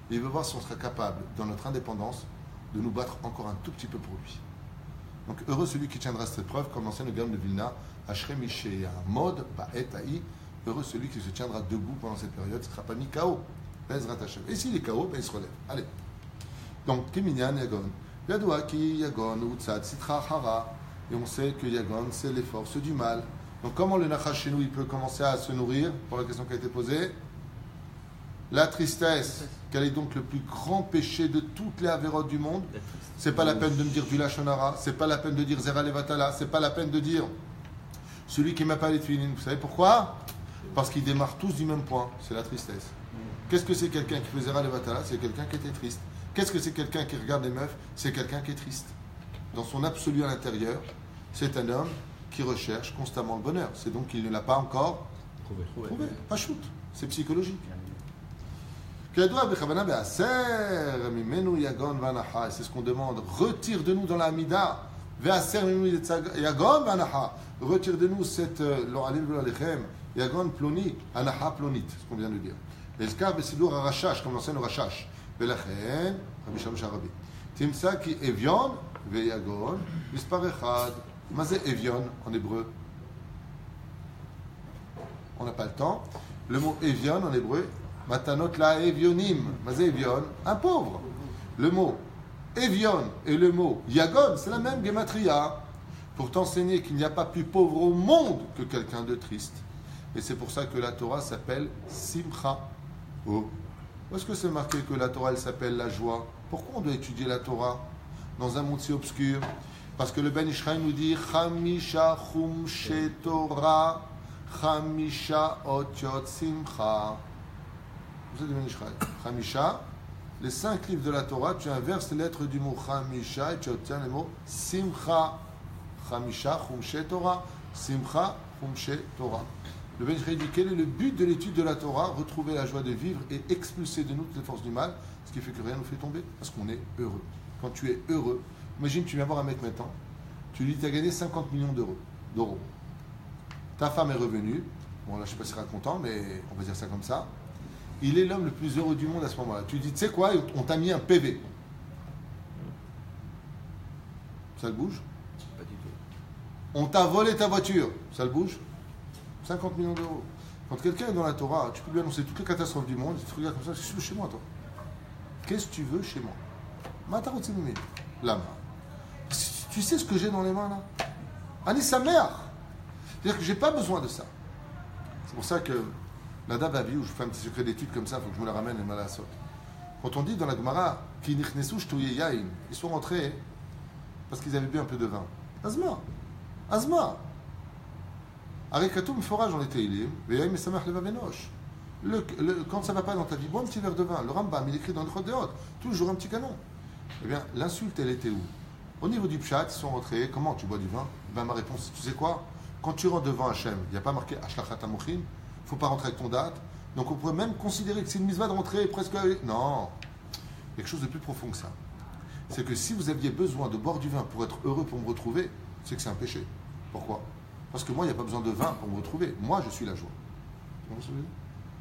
Et il veut voir si on sera capable, dans notre indépendance, de nous battre encore un tout petit peu pour lui. Donc heureux celui qui tiendra cette preuve, comme l'enseigne le Gaon de Vilna, Ashrei Mishéa Mod Ba'et Ha'i, heureux celui qui se tiendra debout pendant cette période, ce ne sera pas mis KO. Et s'il est KO, il se relève. Allez. Donc, Keminyan Yagon. Yadoua ki Yagon Utsad Sitra Hara. Et on sait que Yagon, c'est les forces du mal. Donc, comment le Nachash chez nous, il peut commencer à se nourrir? Pour la question qui a été posée. La tristesse. Quel est donc le plus grand péché de toutes les avérotes du monde? C'est pas la peine de me dire du Lachonara. C'est pas la peine de dire Zera Levatala. C'est pas la peine de dire celui qui m'a pas les tefilin. Vous savez pourquoi? Parce qu'ils démarrent tous du même point, c'est la tristesse. Qu'est-ce que c'est quelqu'un qui faisait Ralevatala? C'est quelqu'un qui était triste. Qu'est-ce que c'est quelqu'un qui regarde les meufs? C'est quelqu'un qui est triste. Dans son absolu à l'intérieur, c'est un homme qui recherche constamment le bonheur. C'est donc qu'il ne l'a pas encore trouvé. Pas shoot, c'est psychologique. C'est ce qu'on demande. Retire de nous dans la mida. Retire de nous cette yagon ploni, anaha plonit, ce qu'on vient de dire. L'escar besidur arashash, comme l'enseigne le rashash. Velachen, Rabbi Shamush Arabi. Timsa ki evion veyagon mispar echad. Mazé evion en hébreu. On n'a pas le temps. Le mot evion en hébreu, matanot la evionim. Mazé evion, un pauvre. Le mot evion et le mot yagon, c'est la même gematria. Pour t'enseigner qu'il n'y a pas plus pauvre au monde que quelqu'un de triste. Et c'est pour ça que la Torah s'appelle Simcha. Oh. Où est-ce que c'est marqué que la Torah elle s'appelle la joie? Pourquoi on doit étudier la Torah dans un monde si obscur? Parce que le Ben Ishraï nous dit Chamisha Chumshe Torah, Chamisha Otiot Simcha. Vous êtes le Ben Ishraï. Chamisha, les 5 livres de la Torah, tu inverses les lettres du mot Chamisha et tu obtiens le mot Simcha. Chamisha Chumshe Torah, Simcha Chumshe Torah. Le Ben Ishraï dit quel est le but de l'étude de la Torah? Retrouver la joie de vivre et expulser de nous toutes les forces du mal, ce qui fait que rien ne nous fait tomber, parce qu'on est heureux. Quand tu es heureux, imagine tu viens voir un mec maintenant, tu lui dis tu as gagné 50 millions d'euros. Ta femme est revenue, bon là je ne sais pas si elle sera content, mais on va dire ça comme ça. Il est l'homme le plus heureux du monde à ce moment-là. Tu lui dis tu sais quoi, on t'a mis un PV. Ça le bouge? Pas du tout. On t'a volé ta voiture, ça le bouge? 50 millions d'euros. Quand quelqu'un est dans la Torah, tu peux lui annoncer toutes les catastrophes du monde, tu te regardes comme ça, qu'est-ce que tu veux chez moi, toi? Qu'est-ce que tu veux chez moi? Matarotzinumi, lama. Tu sais ce que j'ai dans les mains, là? Ani sa mère! C'est-à-dire que je n'ai pas besoin de ça. C'est pour ça que, la Dabavi, où je fais un petit secret d'étude comme ça, il faut que je me la ramène et me la saute. Quand on dit dans la Gemara, ki nichnesu shtuye yain, ils sont rentrés parce qu'ils avaient bu un peu de vin. Azma! Arikatum forage dans les Teilim, veyaim esamach levavenosh. Quand ça ne va pas dans ta vie, bois un petit verre de vin. Le Rambam, il écrit dans le Chod de Hot, toujours un petit canon. Eh bien, l'insulte, elle était où? Au niveau du Pshat, ils sont rentrés. Comment tu bois du vin? Ben, ma réponse, tu sais quoi? Quand tu rentres devant Hachem, il n'y a pas marqué Ashlachat Amochin, il ne faut pas rentrer avec ton date. Donc on pourrait même considérer que c'est une mitzvah de rentrer presque. Non! Quelque chose de plus profond que ça. C'est que si vous aviez besoin de boire du vin pour être heureux, pour me retrouver, c'est que c'est un péché. Pourquoi? Parce que moi, il n'y a pas besoin de vin pour me retrouver. Moi, je suis la joie.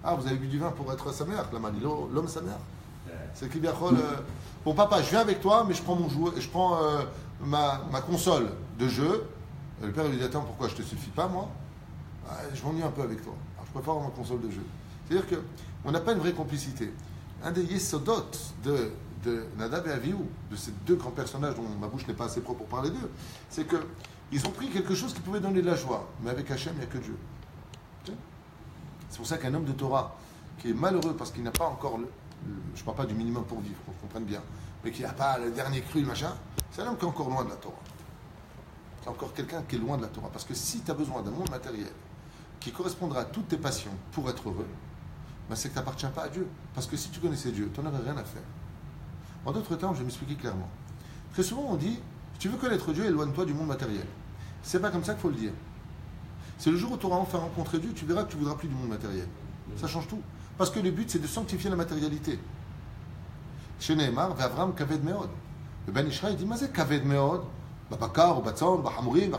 Ah, vous avez bu du vin pour être sa mère, l'homme sa mère. C'est qui bien bon papa, je viens avec toi, mais je prends mon jouet, je prends ma console de jeu. Et le père lui dit attends, pourquoi je te suffis pas moi? Je m'ennuie un peu avec toi. Alors, je préfère avoir ma console de jeu. C'est-à-dire que on n'a pas une vraie complicité. Un des yesodot de Nadav et Avihu, de ces deux grands personnages dont ma bouche n'est pas assez propre pour parler d'eux, c'est que ils ont pris quelque chose qui pouvait donner de la joie, mais avec Hachem, il n'y a que Dieu. C'est pour ça qu'un homme de Torah qui est malheureux parce qu'il n'a pas encore je ne parle pas du minimum pour vivre, qu'on comprenne bien, mais qui n'a pas le dernier cru, le machin, c'est un homme qui est encore loin de la Torah. C'est encore quelqu'un qui est loin de la Torah. Parce que si tu as besoin d'un monde matériel qui correspondra à toutes tes passions pour être heureux, ben c'est que tu n'appartiens pas à Dieu. Parce que si tu connaissais Dieu, tu n'en aurais rien à faire. En d'autres termes, je vais m'expliquer clairement. Très souvent, on dit, si tu veux connaître Dieu, éloigne-toi du monde matériel. C'est pas comme ça qu'il faut le dire. C'est le jour où tu auras enfin rencontré Dieu, tu verras que tu ne voudras plus du monde matériel. Ça change tout. Parce que le but, c'est de sanctifier la matérialité. Chez Nehemar, Avram Kaved Meod. Le Ben Ishraï dit, mais c'est Kaved Meod. Bakar, Batson, Bahamouri,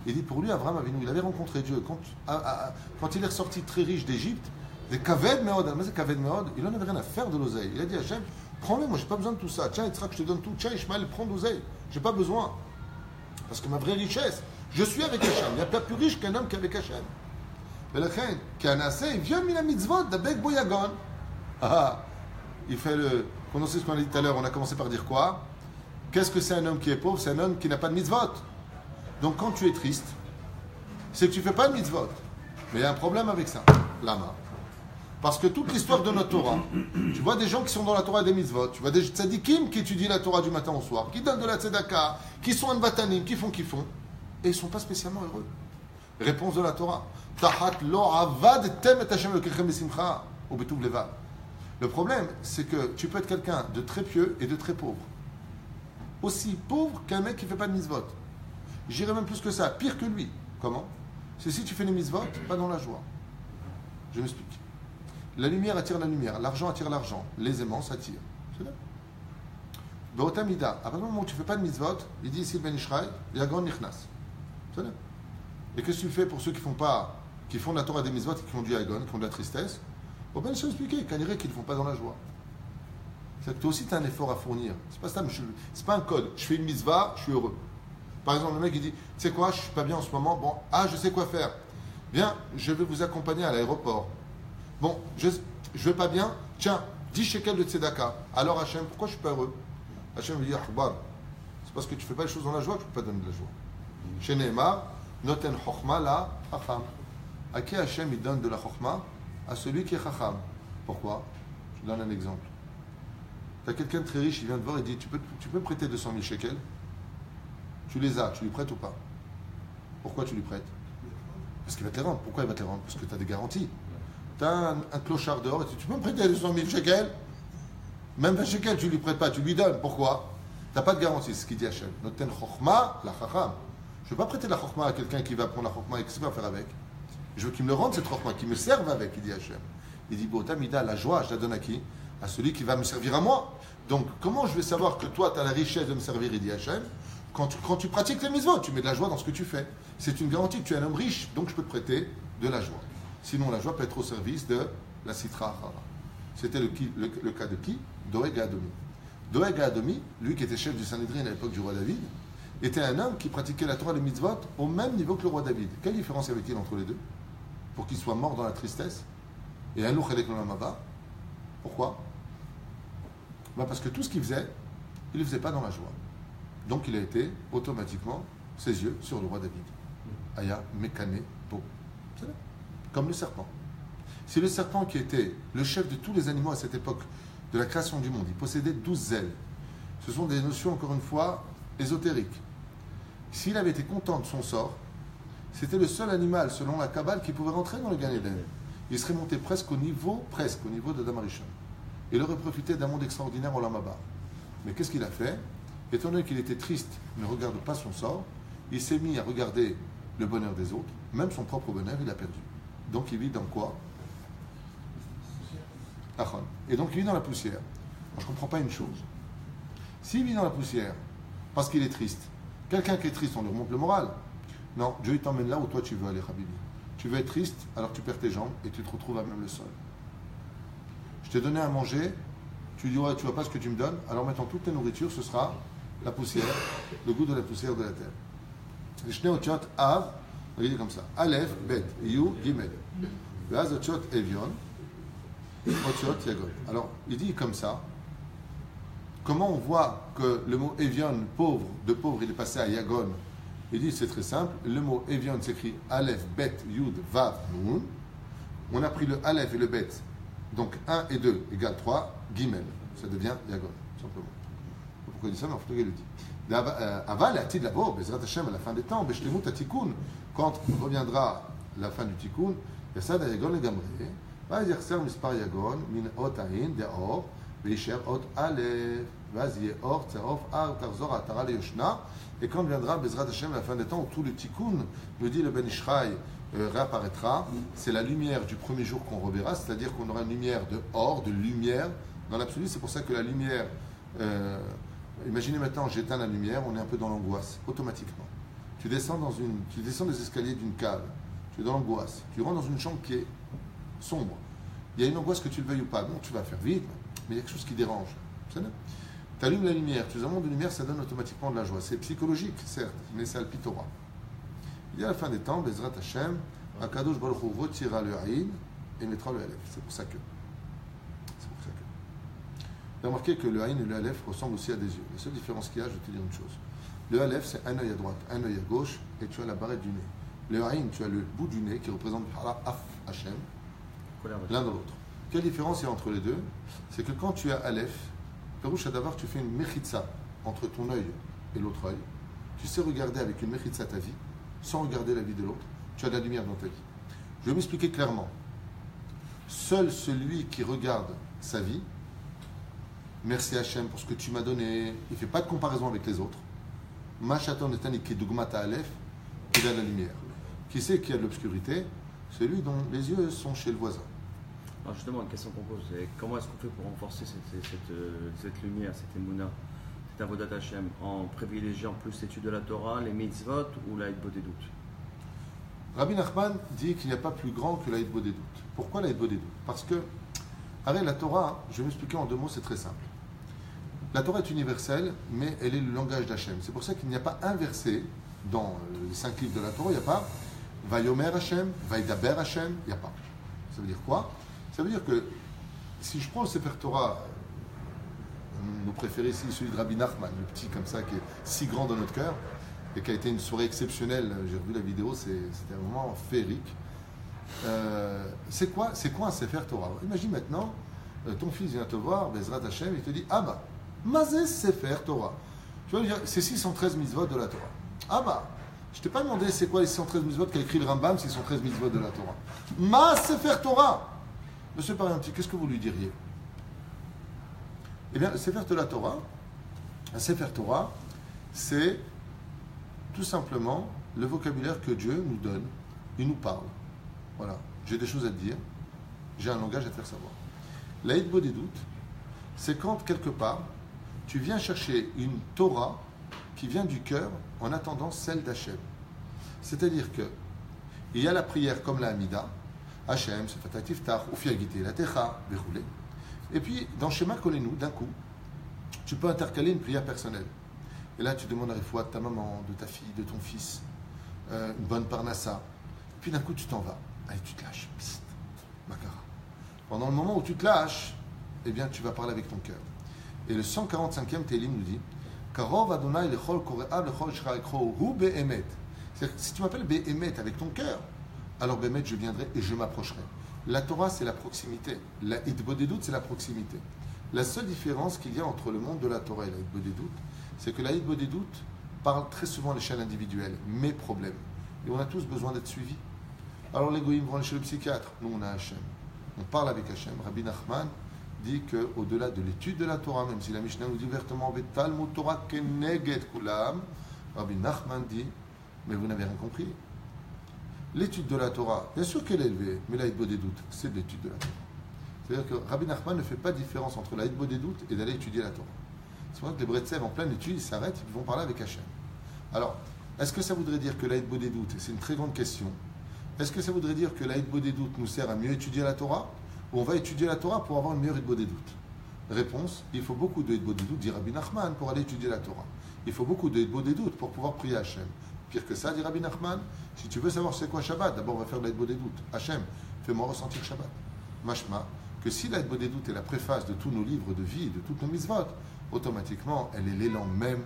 il dit pour lui, Avram Avinu, il avait rencontré Dieu. Quand il est ressorti très riche d'Égypte, des Kaved Meod, mais c'est Kaved Meod, il n'en avait rien à faire de l'oseille. Il a dit à Hachem, prends-le, moi j'ai pas besoin de tout ça. Tiens, Yitzhak, je te donne tout. Tiens, Ishmael, prends l'oseille. J'ai pas besoin. Parce que ma vraie richesse, je suis avec Hachem. Il n'y a pas plus riche qu'un homme qu'avec Hachem. ולכן, כהנעשה אביון מן המצוות דבק בו יגון. Il fait le... On sait ce qu'on a dit tout à l'heure, on a commencé par dire quoi? Qu'est-ce que c'est un homme qui est pauvre? C'est un homme qui n'a pas de mitzvot. Donc quand tu es triste, c'est que tu ne fais pas de mitzvot. Mais il y a un problème avec ça. Lama. Parce que toute l'histoire de notre Torah, tu vois des gens qui sont dans la Torah des mitzvot, tu vois des tzadikim qui étudient la Torah du matin au soir, qui donnent de la tzedaka, qui sont anvatanim, qui font, et ils ne sont pas spécialement heureux. Réponse de la Torah. Le problème, c'est que tu peux être quelqu'un de très pieux et de très pauvre. Aussi pauvre qu'un mec qui ne fait pas de mitzvot. J'irais même plus que ça, pire que lui. Comment? C'est si tu fais les mitzvot, pas dans la joie. Je m'explique. La lumière attire la lumière, l'argent attire l'argent, l'aisément s'attire. C'est là. Beotamida, à partir du moment où tu ne fais pas de mitzvot, il dit ici le Ben Ishraï, Yagon Nichnas. C'est là. Et qu'est-ce que tu fais pour ceux qui font pas, qui font de la Torah des mitzvot et qui font du Yagon, qui font de la tristesse? Au Ben Ishraï expliquer, qu'ils ne le font pas dans la joie. C'est que toi aussi tu as un effort à fournir. C'est pas ça, c'est pas un code. Je fais une mitzvah, je suis heureux. Par exemple, le mec il dit, tu sais quoi, je suis pas bien en ce moment, bon, je sais quoi faire. Viens, je vais vous accompagner à l'aéroport. Bon, je vais pas bien, tiens, 10 shekels de tzedaka. Alors Hachem, pourquoi je suis pas heureux? Hachem lui dit, c'est parce que tu fais pas les choses dans la joie que je peux pas donner de la joie. Chez Nehemar, noten chokhma la chacham. À qui Hachem il donne de la chokhma? À celui qui est chacham. Pourquoi? Je donne un exemple. Tu as quelqu'un de très riche, il vient te voir et dit, tu peux me prêter 200 000 shekels? Tu les as, tu lui prêtes ou pas? Pourquoi tu lui prêtes? Parce qu'il va te les rendre. Pourquoi il va te les rendre? Parce que tu as des garanties. Tu as un clochard dehors et tu peux me prêter 200 000 shekels? Même 20 shekels, tu ne lui prêtes pas, tu lui donnes. Pourquoi? Tu n'as pas de garantie, c'est ce qu'il dit Hachem. Noten chokhma la chacham. Je ne veux pas prêter la chokhma à quelqu'un qui va prendre la chokhma et qu'est-ce qu'il va faire avec? Je veux qu'il me le rende cette chokhma, qu'il me serve avec, il dit Hachem. Il dit, Botamida, la joie, je la donne à qui? À celui qui va me servir à moi. Donc, comment je vais savoir que toi, tu as la richesse de me servir, il dit Hachem? Quand tu pratiques les mitzvot, tu mets de la joie dans ce que tu fais. C'est une garantie que tu es un homme riche, donc je peux te prêter de la joie. Sinon, la joie peut être au service de la Sitra Achara. C'était le cas de qui? Doeg Adomi. Doeg Adomi, lui qui était chef du Sanhedrin à l'époque du roi David, était un homme qui pratiquait la Torah et les mitzvot au même niveau que le roi David. Quelle différence y avait-il entre les deux? Pour qu'il soit mort dans la tristesse et un louch avec l'Olamaba. Pourquoi? Parce que tout ce qu'il faisait, il ne le faisait pas dans la joie. Donc il a été automatiquement, ses yeux, sur le roi David. Aya Mekane Po. C'est là. Comme le serpent. Si le serpent qui était le chef de tous les animaux à cette époque de la création du monde, il possédait 12 ailes. Ce sont des notions, encore une fois, ésotériques. S'il avait été content de son sort, c'était le seul animal, selon la Kabbale, qui pouvait rentrer dans le Gan Eden. Il serait monté presque au niveau de Adam Arishon. Il aurait profité d'un monde extraordinaire au Lamaba. Mais qu'est-ce qu'il a fait? Étant donné qu'il était triste, ne regarde pas son sort, il s'est mis à regarder le bonheur des autres, même son propre bonheur, il a perdu. Donc il vit dans quoi? Achon. Et donc il vit dans la poussière. Alors, je ne comprends pas une chose. S'il vit dans la poussière, parce qu'il est triste, quelqu'un qui est triste, on lui remonte le moral. Non, Dieu il t'emmène là où toi tu veux aller, Habibi. Tu veux être triste, alors tu perds tes jambes et tu te retrouves à même le sol. Je t'ai donné à manger, tu dis ouais, tu vois pas ce que tu me donnes, alors maintenant toute ta nourriture, ce sera la poussière, le goût de la poussière de la terre. Les Shnei Otiot Av, regardez comme ça. Aleph, Bet, Yu, Gimel. Vaz Otiot Evion, Otiot Yagon. Alors, il dit comme ça. Comment on voit que le mot Evion, pauvre, de pauvre, il est passé à Yagon? Il dit c'est très simple. Le mot Evion s'écrit Aleph, Bet, Yud, Vav, Nun. On a pris le Aleph et le Bet. Donc 1 et 2 égale 3, Gimel. Ça devient Yagon, simplement. Pourquoi il dit ça? Mais en fait, il le dit. Aval a-t-il d'abord, Bezrat Hashem, à la fin des temps, Beshlemut Atikoun, quand reviendra la fin du Tikkun, Yassad Yagon le Gamre, Vaz Yerser Mispar Yagon, Min Ot Ain, de Or, Veisher Ot Aleph, Vaz Ye Or, Tserof Ar, Tarzor Atara le Yoshna, et quand viendra Bezrat Hashem à la fin des temps, où tout le Tikkun, me dit le Ben Ishraï, réapparaîtra, c'est la lumière du premier jour qu'on reverra, c'est-à-dire qu'on aura une lumière de or, de lumière, dans l'absolu, c'est pour ça que la lumière, imaginez maintenant, j'éteins la lumière, on est un peu dans l'angoisse, automatiquement. Tu descends les escaliers d'une cave, tu es dans l'angoisse, tu rentres dans une chambre qui est sombre, il y a une angoisse que tu le veuilles ou pas, bon, tu vas faire vite, mais il y a quelque chose qui dérange. Tu allumes la lumière, tu amènes de lumière, ça donne automatiquement de la joie. C'est psychologique, certes, mais c'est Alpitora. Il y a à la fin des temps, Bezrat Hashem, Akadosh Baruch Hu retira le Aïn et mettra le Aleph. C'est pour ça que. Vous avez remarqué que le Aïn et le Aleph ressemblent aussi à des yeux. La seule différence qu'il y a, je vais te dire une chose. Le Aleph, c'est un œil à droite, un œil à gauche, et tu as la barrette du nez. Le Aïn, tu as le bout du nez qui représente Af Hashem, l'un dans l'autre. Quelle différence il y a entre les deux? C'est que quand tu as Aleph, Perouche Adavar, tu fais une mechitza entre ton œil et l'autre œil. Tu sais regarder avec une mechitza ta vie, sans regarder la vie de l'autre. Tu as de la lumière dans ta vie. Je vais m'expliquer clairement. Seul celui qui regarde sa vie, merci Hachem pour ce que tu m'as donné, il ne fait pas de comparaison avec les autres. Machaton etani ki dugmata alef, il a la lumière. Qui sait qu'il y a de l'obscurité? Celui dont les yeux sont chez le voisin. Alors justement, une question qu'on pose, c'est comment est-ce qu'on fait pour renforcer cette lumière, cette émouna, cette avodat Hashem, en privilégiant plus l'étude de la Torah, les mitzvot ou la hitbodedut? Rabbi Nachman dit qu'il n'y a pas plus grand que la hitbodedut. Pourquoi la hitbodedut? Parce que, avec la Torah, je vais m'expliquer en 2 mots, c'est très simple. La Torah est universelle, mais elle est le langage d'Hachem. C'est pour ça qu'il n'y a pas un verset dans les 5 livres de la Torah, il n'y a pas Vayomer Hachem, Vaidaber Hachem, il n'y a pas. Ça veut dire quoi? Ça veut dire que si je prends le Sefer Torah, nos préférés ici, celui de Rabbi Nachman, le petit comme ça, qui est si grand dans notre cœur, et qui a été une soirée exceptionnelle, j'ai revu la vidéo, c'était vraiment féerique. C'est quoi un Sefer Torah? Imagine maintenant, ton fils vient te voir, Bezrat Hachem, il te dit, ah bah, Mazé Sefer Torah. Tu vas lui dire, c'est 613 mitzvot de la Torah. Ah bah, je t'ai pas demandé c'est quoi les 613 mitzvot qu'a écrit le Rambam, 613 mitzvot de la Torah. Ma Sefer Torah. Monsieur Parianti, qu'est-ce que vous lui diriez? Eh bien, le Sefer de la Torah, un Sefer Torah, c'est tout simplement le vocabulaire que Dieu nous donne. Il nous parle. Voilà. J'ai des choses à te dire. J'ai un langage à te faire savoir. La hitbodedut, c'est quand, quelque part, tu viens chercher une Torah qui vient du cœur en attendant celle d'Hachem. C'est-à-dire que il y a la prière comme la Hamida, Hachem, Sefata Tiftach, Ufiagite, la Techa, Beroulé. Et puis, dans Shema Kolenu, d'un coup, tu peux intercaler une prière personnelle. Et là, tu demandes à Refoua de ta maman, de ta fille, de ton fils, une bonne parnassa. Puis d'un coup, tu t'en vas. Allez, tu te lâches. Psst, Makara. Pendant le moment où tu te lâches, eh bien, tu vas parler avec ton cœur. Et le 145e Télim nous dit Karov Adonai lechol kore'av lechol shraikro hu be'emet. C'est-à-dire que si tu m'appelles be'emet avec ton cœur, alors be'emet, je viendrai et je m'approcherai. La Torah, c'est la proximité. La hitbodedut, c'est la proximité. La seule différence qu'il y a entre le monde de la Torah et la hitbodedut, c'est que la hitbodedut parle très souvent à l'échelle individuelle, mes problèmes. Et on a tous besoin d'être suivis. Alors les goïms vont aller chez le psychiatre. Nous, on a Hachem. On parle avec Hachem. Rabbi Nachman dit qu'au-delà de l'étude de la Torah, même si la Mishnah nous dit ouvertement Talmud Torah keneged kulam, Rabbi Nachman dit, mais vous n'avez rien compris. L'étude de la Torah, bien sûr qu'elle est élevée, mais la hitbodedut, c'est de l'étude de la Torah. C'est-à-dire que Rabbi Nachman ne fait pas de différence entre la hitbodedut et d'aller étudier la Torah. C'est pour ça que les Bretsev en pleine étude, ils s'arrêtent, ils vont parler avec Hachem. Alors, est-ce que ça voudrait dire que la hitbodedut, c'est une très grande question, est-ce que ça voudrait dire que la hitbodedut nous sert à mieux étudier la Torah, ou on va étudier la Torah pour avoir une meilleure hitbodedut? Réponse, il faut beaucoup de hitbodedut, dit Rabbi Nachman, pour aller étudier la Torah. Il faut beaucoup de hitbodedut pour pouvoir prier Hachem. Pire que ça, dit Rabbi Nachman, si tu veux savoir c'est quoi Shabbat, d'abord on va faire de la hitbodedut. Hachem, fais-moi ressentir Shabbat. Mashma, que si la hitbodedut est la préface de tous nos livres de vie, de toutes nos mitzvot, automatiquement, elle est l'élan même,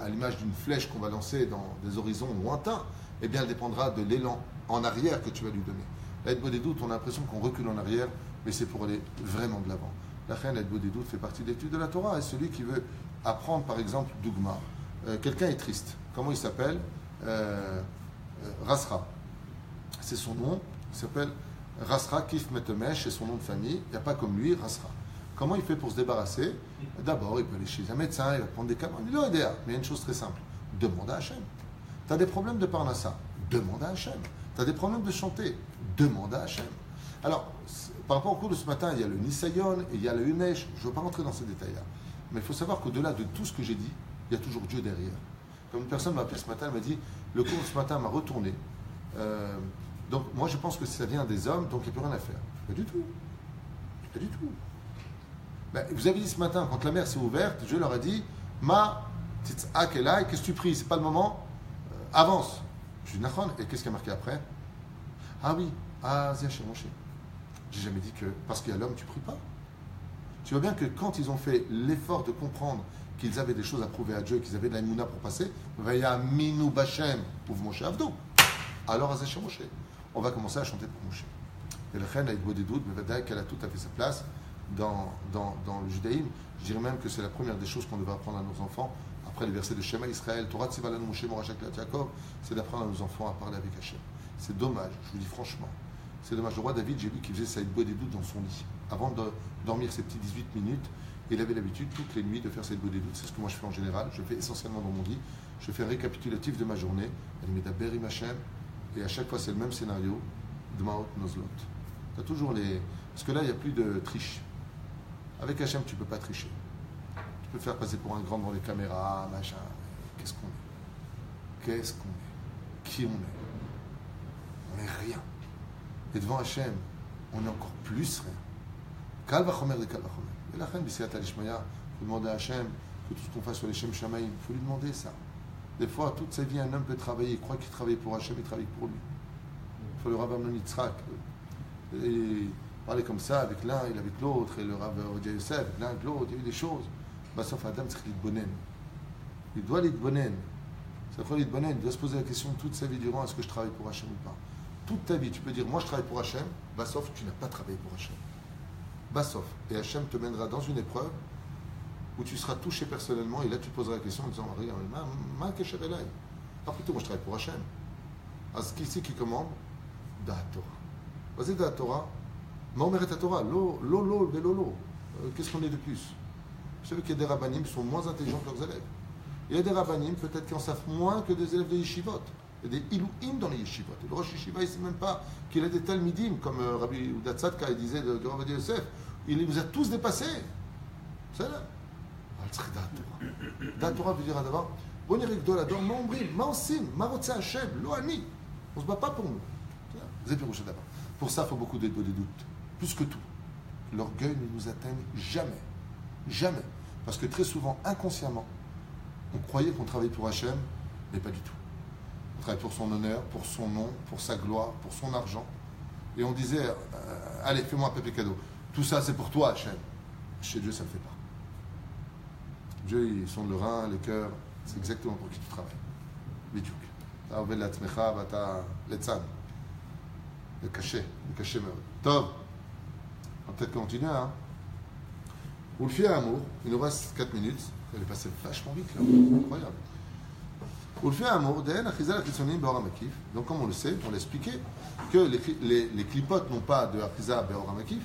à l'image d'une flèche qu'on va lancer dans des horizons lointains, eh bien elle dépendra de l'élan en arrière que tu vas lui donner. La hitbodedut, on a l'impression qu'on recule en arrière, mais c'est pour aller vraiment de l'avant. La hitbodedut fait partie de l'étude de la Torah, et celui qui veut apprendre, par exemple, Dougma, quelqu'un est triste. Comment il s'appelle? Rasra. C'est son nom, il s'appelle Rasra Kif Metemesh, c'est son nom de famille, il n'y a pas comme lui, Rasra. Comment il fait pour se débarrasser? D'abord, il peut aller chez un médecin, il va prendre des camans, il doit aider. Mais il y a une chose très simple, demande à Hachem. Tu as des problèmes de parnassa, demande à Hachem. Tu as des problèmes de chanter, demande à Hachem. Alors, par rapport au cours de ce matin, il y a le Nisayon et il y a le Hunesh, je ne veux pas rentrer dans ces détails-là. Mais il faut savoir qu'au-delà de tout ce que j'ai dit, il y a toujours Dieu derrière. Comme une personne m'a appelé ce matin, elle m'a dit, le cours de ce matin m'a retourné. Donc moi je pense que ça vient des hommes, donc il n'y a plus rien à faire. Pas du tout. Pas du tout. Ben, vous avez dit ce matin, quand la mer s'est ouverte, Dieu leur a dit, Ma titzak elai, qu'est-ce que tu pries? C'est pas le moment. Avance. Je dis Nachon. Et qu'est-ce qui a marqué après? Ah oui, Zia chez Moshe. J'ai jamais dit que parce qu'il y a l'homme, tu pries pas. Tu vois bien que quand ils ont fait l'effort de comprendre qu'ils avaient des choses à prouver à Dieu, qu'ils avaient de la mouna pour passer, Vaya minu bachem ouvre Moshe avdo. Alors Zia chez Moshe. On va commencer à chanter pour Moshe. Et le chen a des doutes, mais qu'elle a tout à fait sa place dans le judaïsme. Je dirais même que c'est la première des choses qu'on devrait apprendre à nos enfants, après les versets de Shema Israël, Torah Tzivalan Moshe Morachak Lat Yaakov, c'est d'apprendre à nos enfants à parler avec Hachem. C'est dommage, je vous dis franchement, C'est dommage. Le roi David, j'ai vu qu'il faisait sa doutes dans son lit. Avant de dormir ses petits 18 minutes, il avait l'habitude toutes les nuits de faire cette doutes. C'est ce que moi je fais en général. Je fais essentiellement dans mon lit. Je fais un récapitulatif de ma journée. Elle met d'Aberim Hashem. Et à chaque fois, c'est le même scénario. Dmaot Nozlot. Tu as toujours les. Parce que là, il n'y a plus de triche. Avec Hashem, tu ne peux pas tricher. Tu peux faire passer pour un grand dans les caméras, machin. Qu'est-ce qu'on est? Qu'est-ce qu'on est? Qui on est? On n'est rien. Et devant Hashem, on est encore plus rien. Kal vachomer de kal vachomer. Et la reine, B'siyat al-Ishmaya, il faut demander à Hashem que tout ce qu'on fasse sur les Shem Shamaïm, il faut lui demander ça. Des fois, toute sa vie, un homme peut travailler, il croit qu'il travaille pour Hashem, il travaille pour lui. Il faut le Rav Amnon Yitzhak. Il parlait comme ça avec l'un, il avec l'autre, et le Rav Odia Yosef, l'un avec l'autre, il y a eu des choses. Sauf Adam, c'est l'itbonen. Il doit l'itbonen. C'est quoi l'itbonen? Il doit se poser la question toute sa vie durant, est-ce que je travaille pour Hashem ou pas? Toute ta vie, tu peux dire, moi je travaille pour Hashem, sauf tu n'as pas travaillé pour Hashem. Sauf. Et Hashem te mènera dans une épreuve où tu seras touché personnellement, et là tu te poseras la question en disant, regarde, ma kesher elai. Après tout, moi je travaille pour Hashem. Alors, qui c'est qui commande? Da'at Torah. Vas-y, Da'at Torah. Ma omeret Torah. Lo, velolo. Qu'est-ce qu'on est de plus? Vous savez qu'il y a des rabbanim qui sont moins intelligents que leurs élèves. Il y a des rabbanim peut-être qui en savent moins que des élèves de yeshivot. Il y a des ilouim dans les yeshivot. Et le Rosh Yeshiva, il ne sait même pas qu'il a des talmidim, comme Rabbi Uda Tzadka, il disait de Rav Odia Yosef. Il nous a tous dépassés. C'est là. Da'at Torah veut dire à d'abord, on est rigdol ador, ma omrim, ma osim, ma rotsa Hashem, lo ani. On ne se bat pas pour nous. Pour ça, il faut beaucoup de doutes. Plus que tout. L'orgueil ne nous atteigne jamais. Jamais. Parce que très souvent, inconsciemment, on croyait qu'on travaillait pour Hashem, mais pas du tout. On travaille pour son honneur, pour son nom, pour sa gloire, pour son argent. Et on disait, allez, fais-moi un pépé cadeau. Tout ça, c'est pour toi, Hashem. Chez Dieu, ça ne le fait pas. Dieu, ils sont le rein, le cœur. C'est exactement pour qui tu travailles. Bidjouk. T'as ouvert la tmecha, t'as l'etzan. Le cachet meurt. Top. On va peut-être continuer, hein. Ou le fier amour, il nous reste 4 minutes. Elle est passée vachement vite là, incroyable. Ou le fier amour, donc comme on le sait, on l'a expliqué, que les clipotes n'ont pas de achiza be'or makif.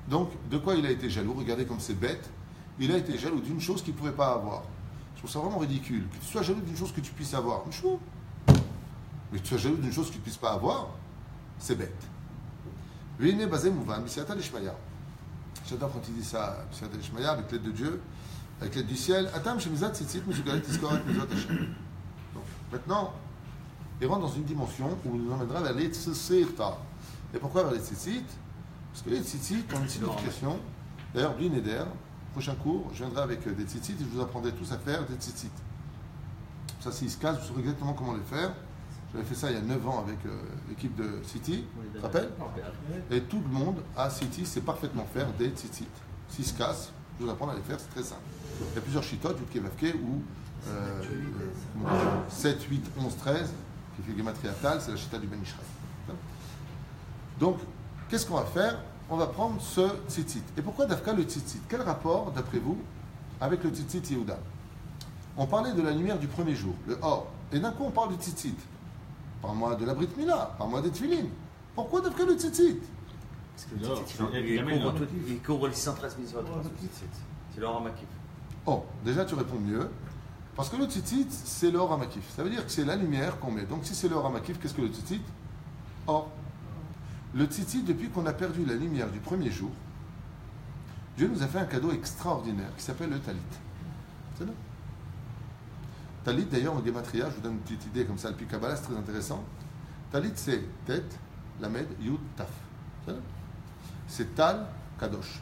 Donc, de quoi il a été jaloux? Regardez comme c'est bête. Il a été jaloux d'une chose qu'il ne pouvait pas avoir. Je trouve ça vraiment ridicule. Que tu sois jaloux d'une chose que tu puisses avoir. Mais que tu sois jaloux d'une chose que tu ne puisses pas avoir, c'est bête. J'adore quand il dit ça, avec l'aide de Dieu, avec l'aide du ciel. Maintenant, il rentre dans une dimension où il nous emmènera vers les tzitzit. Et pourquoi vers les tzitzit? Parce que les tzitzit ont une signification. D'ailleurs, du Neder, prochain cours, je viendrai avec des tzitzit et je vous apprendrai tous à faire des tzitzit. Ça, s'il se casse, vous saurez exactement comment les faire. J'avais fait ça il y a 9 ans avec l'équipe de City, tu te rappelles? Et tout le monde à City sait parfaitement faire des tzitzit. S'ils se cassent, je vous apprends à les faire, c'est très simple. Il y a plusieurs chitotes, Yudke Vavke, ou 7, 8, 11, 13, qui fait Gematria Tal, c'est la chita du Ben Ishraï. Donc, qu'est-ce qu'on va faire? On va prendre ce tzitzit. Et pourquoi Dafka le tzitzit? Quel rapport, d'après vous, avec le tzitzit Yehuda? On parlait de la lumière du premier jour, le or. Et d'un coup, on parle du tzitzit. Parle-moi de la Brit Mila, parle-moi des Tfilin. Pourquoi Dafka le tzitzit? Parce que le tzitzit, il couvre les 613 mitzvot. C'est l'or makif. Oh, déjà, tu réponds mieux. Parce que le tzitzit, c'est l'or amakif. Ça veut dire que c'est la lumière qu'on met. Donc, si c'est l'or amakif, qu'est-ce que le tzitzit? Or. Le tzitzit, depuis qu'on a perdu la lumière du premier jour, Dieu nous a fait un cadeau extraordinaire qui s'appelle le talit. C'est là. Talit, d'ailleurs, en Gematria, je vous donne une petite idée comme ça, le Kabbalah, c'est très intéressant. Talit, c'est tête, lamed, yud, taf. C'est tal, kadosh.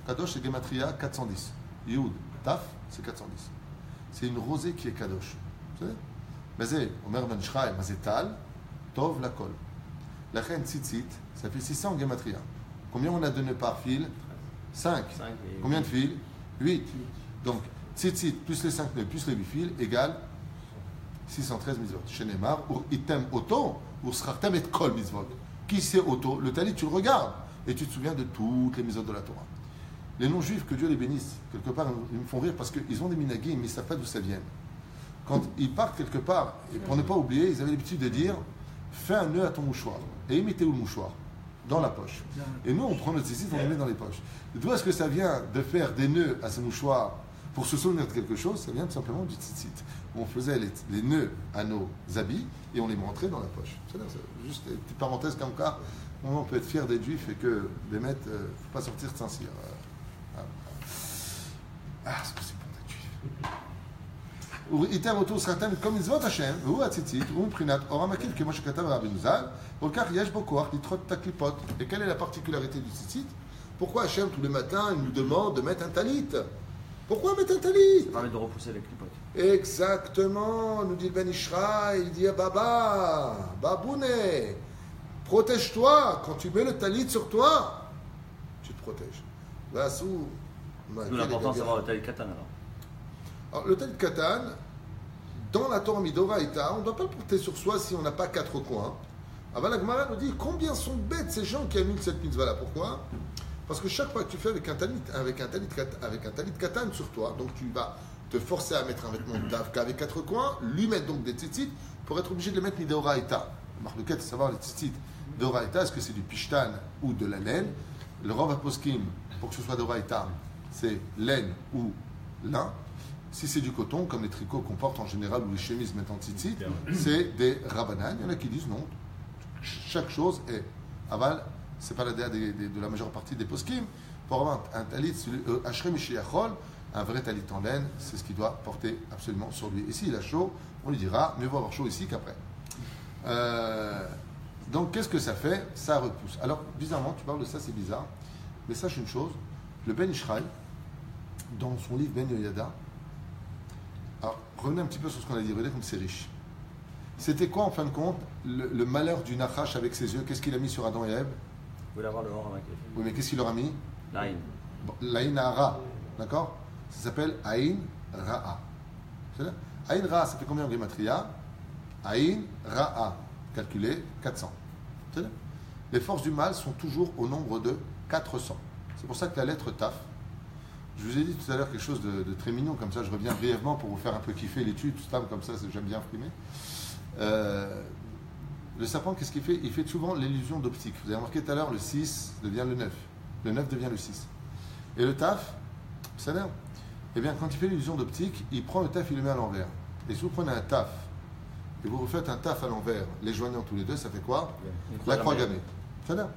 Kadosh, c'est Gematria 410. Yud, taf, c'est 410. C'est une rosée qui est kadosh. Vous savez? Mazé, Omer Ben Shraï, Mazé tal, tov la kol. La reine tzitzit, ça fait 600 en Gematria. Combien on a donné par fil? 5. Combien de fils? 8. Donc, tzitzit plus les 5 nœuds plus les 8 fils égale 613 mitzvot. Shenemar, ou item auto, ou srartem et kol mitzvot. Qui c'est auto? Le talit, tu le regardes et tu te souviens de toutes les mitzvot de la Torah. Les non-juifs, que Dieu les bénisse, quelque part, ils me font rire parce qu'ils ont des minagim, mais ils ne savent pas d'où ça vient. quand ils partent quelque part, et pour ne pas oublier, ils avaient l'habitude de dire fais un nœud à ton mouchoir. Et mettez où le mouchoir? Dans la poche. Et nous, on prend notre tzitzit, on le met dans les poches. D'où est-ce que ça vient de faire des nœuds à ce mouchoir pour se souvenir de quelque chose? Ça vient tout simplement du tzitzit. On faisait les nœuds à nos habits et on les rentrait dans la poche. C'est juste une petite parenthèse comme ça. On peut être fier d'être juif et que les mettre, il ne faut pas sortir de Saint-Cyr. Ce que c'est bon d'être juif. איתם אותו שכרתם את כל מצוות השם, והוא הציצית, הוא מבחינת אור המקיף, כמו שכתב רבי ז"ל, כל כך יש בו כוח לדחות את הקליפות. Et quelle est la particularité du tzitzit? Pourquoi Hachem, tous les matins, il nous demande de mettre un talit? Pourquoi mettre un talit? Ça permet de repousser les clipotes. Exactement, nous dit le Ben Ishra, il dit à Baba, Babouné, protège-toi, quand tu mets le talit sur toi, tu te protèges. Là, sous. D'où l'importance d'avoir le talit katan alors. Alors, le talit katan, dans la Torah Midoraïta, on ne doit pas le porter sur soi si on n'a pas quatre coins. Avant la Gemara nous dit combien sont bêtes ces gens qui annulent cette mitzvah-là. Pourquoi? Parce que chaque fois que tu fais avec un talit katan sur toi, donc tu vas te forcer à mettre un vêtement de davka avec quatre coins, lui mettre donc des tzitzit pour être obligé de les mettre midoraïta. Marloquette, c'est savoir les tzitzit d'oraïta, est-ce que c'est du pishtan ou de la laine? Le Rav Poskim, pour que ce soit d'oraïta, c'est laine ou lin. Si c'est du coton, comme les tricots qu'on porte en général ou les chemises mettent en tzitzit, c'est des rabanan. Il y en a qui disent non. Chaque chose est aval, c'est pas la déa de la majeure partie des poskim. Pour avoir un talit, Ashrei Mishiachol, un vrai talit en laine, c'est ce qu'il doit porter absolument sur lui. Et s'il a chaud, on lui dira mieux vaut avoir chaud ici qu'après. Donc qu'est-ce que ça fait? Ça repousse. Alors bizarrement, tu parles de ça, c'est bizarre. Mais sache une chose, le Ben Ishraï, dans son livre Ben Yoyada, alors revenez un petit peu sur ce qu'on a dit, regardez comme c'est riche. C'était quoi en fin de compte le malheur du Nachash avec ses yeux? Qu'est-ce qu'il a mis sur Adam et Ève? Vous voulez avoir le or avec. Oui, mais qu'est-ce qu'il leur a mis? L'aïn. L'aïn Hara, d'accord? Ça s'appelle Aïn Ra'a. Aïn Ra'a, ça fait combien en Gematria? Aïn Ra'a, calculé 400. Les forces du mal sont toujours au nombre de 400. C'est pour ça que la lettre Taf, je vous ai dit tout à l'heure quelque chose de très mignon, comme ça je reviens brièvement pour vous faire un peu kiffer l'étude, tout ça, comme ça j'aime bien imprimer. Le serpent, qu'est-ce qu'il fait? Il fait souvent l'illusion d'optique. Vous avez remarqué tout à l'heure, le 6 devient le 9. Le 9 devient le 6. Et le taf, vous savez, eh bien, quand il fait l'illusion d'optique, il prend le taf, il le met à l'envers. Et si vous prenez un taf, et vous refaites un taf à l'envers, les joignant tous les deux, ça fait quoi? La croix gammée. Vous savez?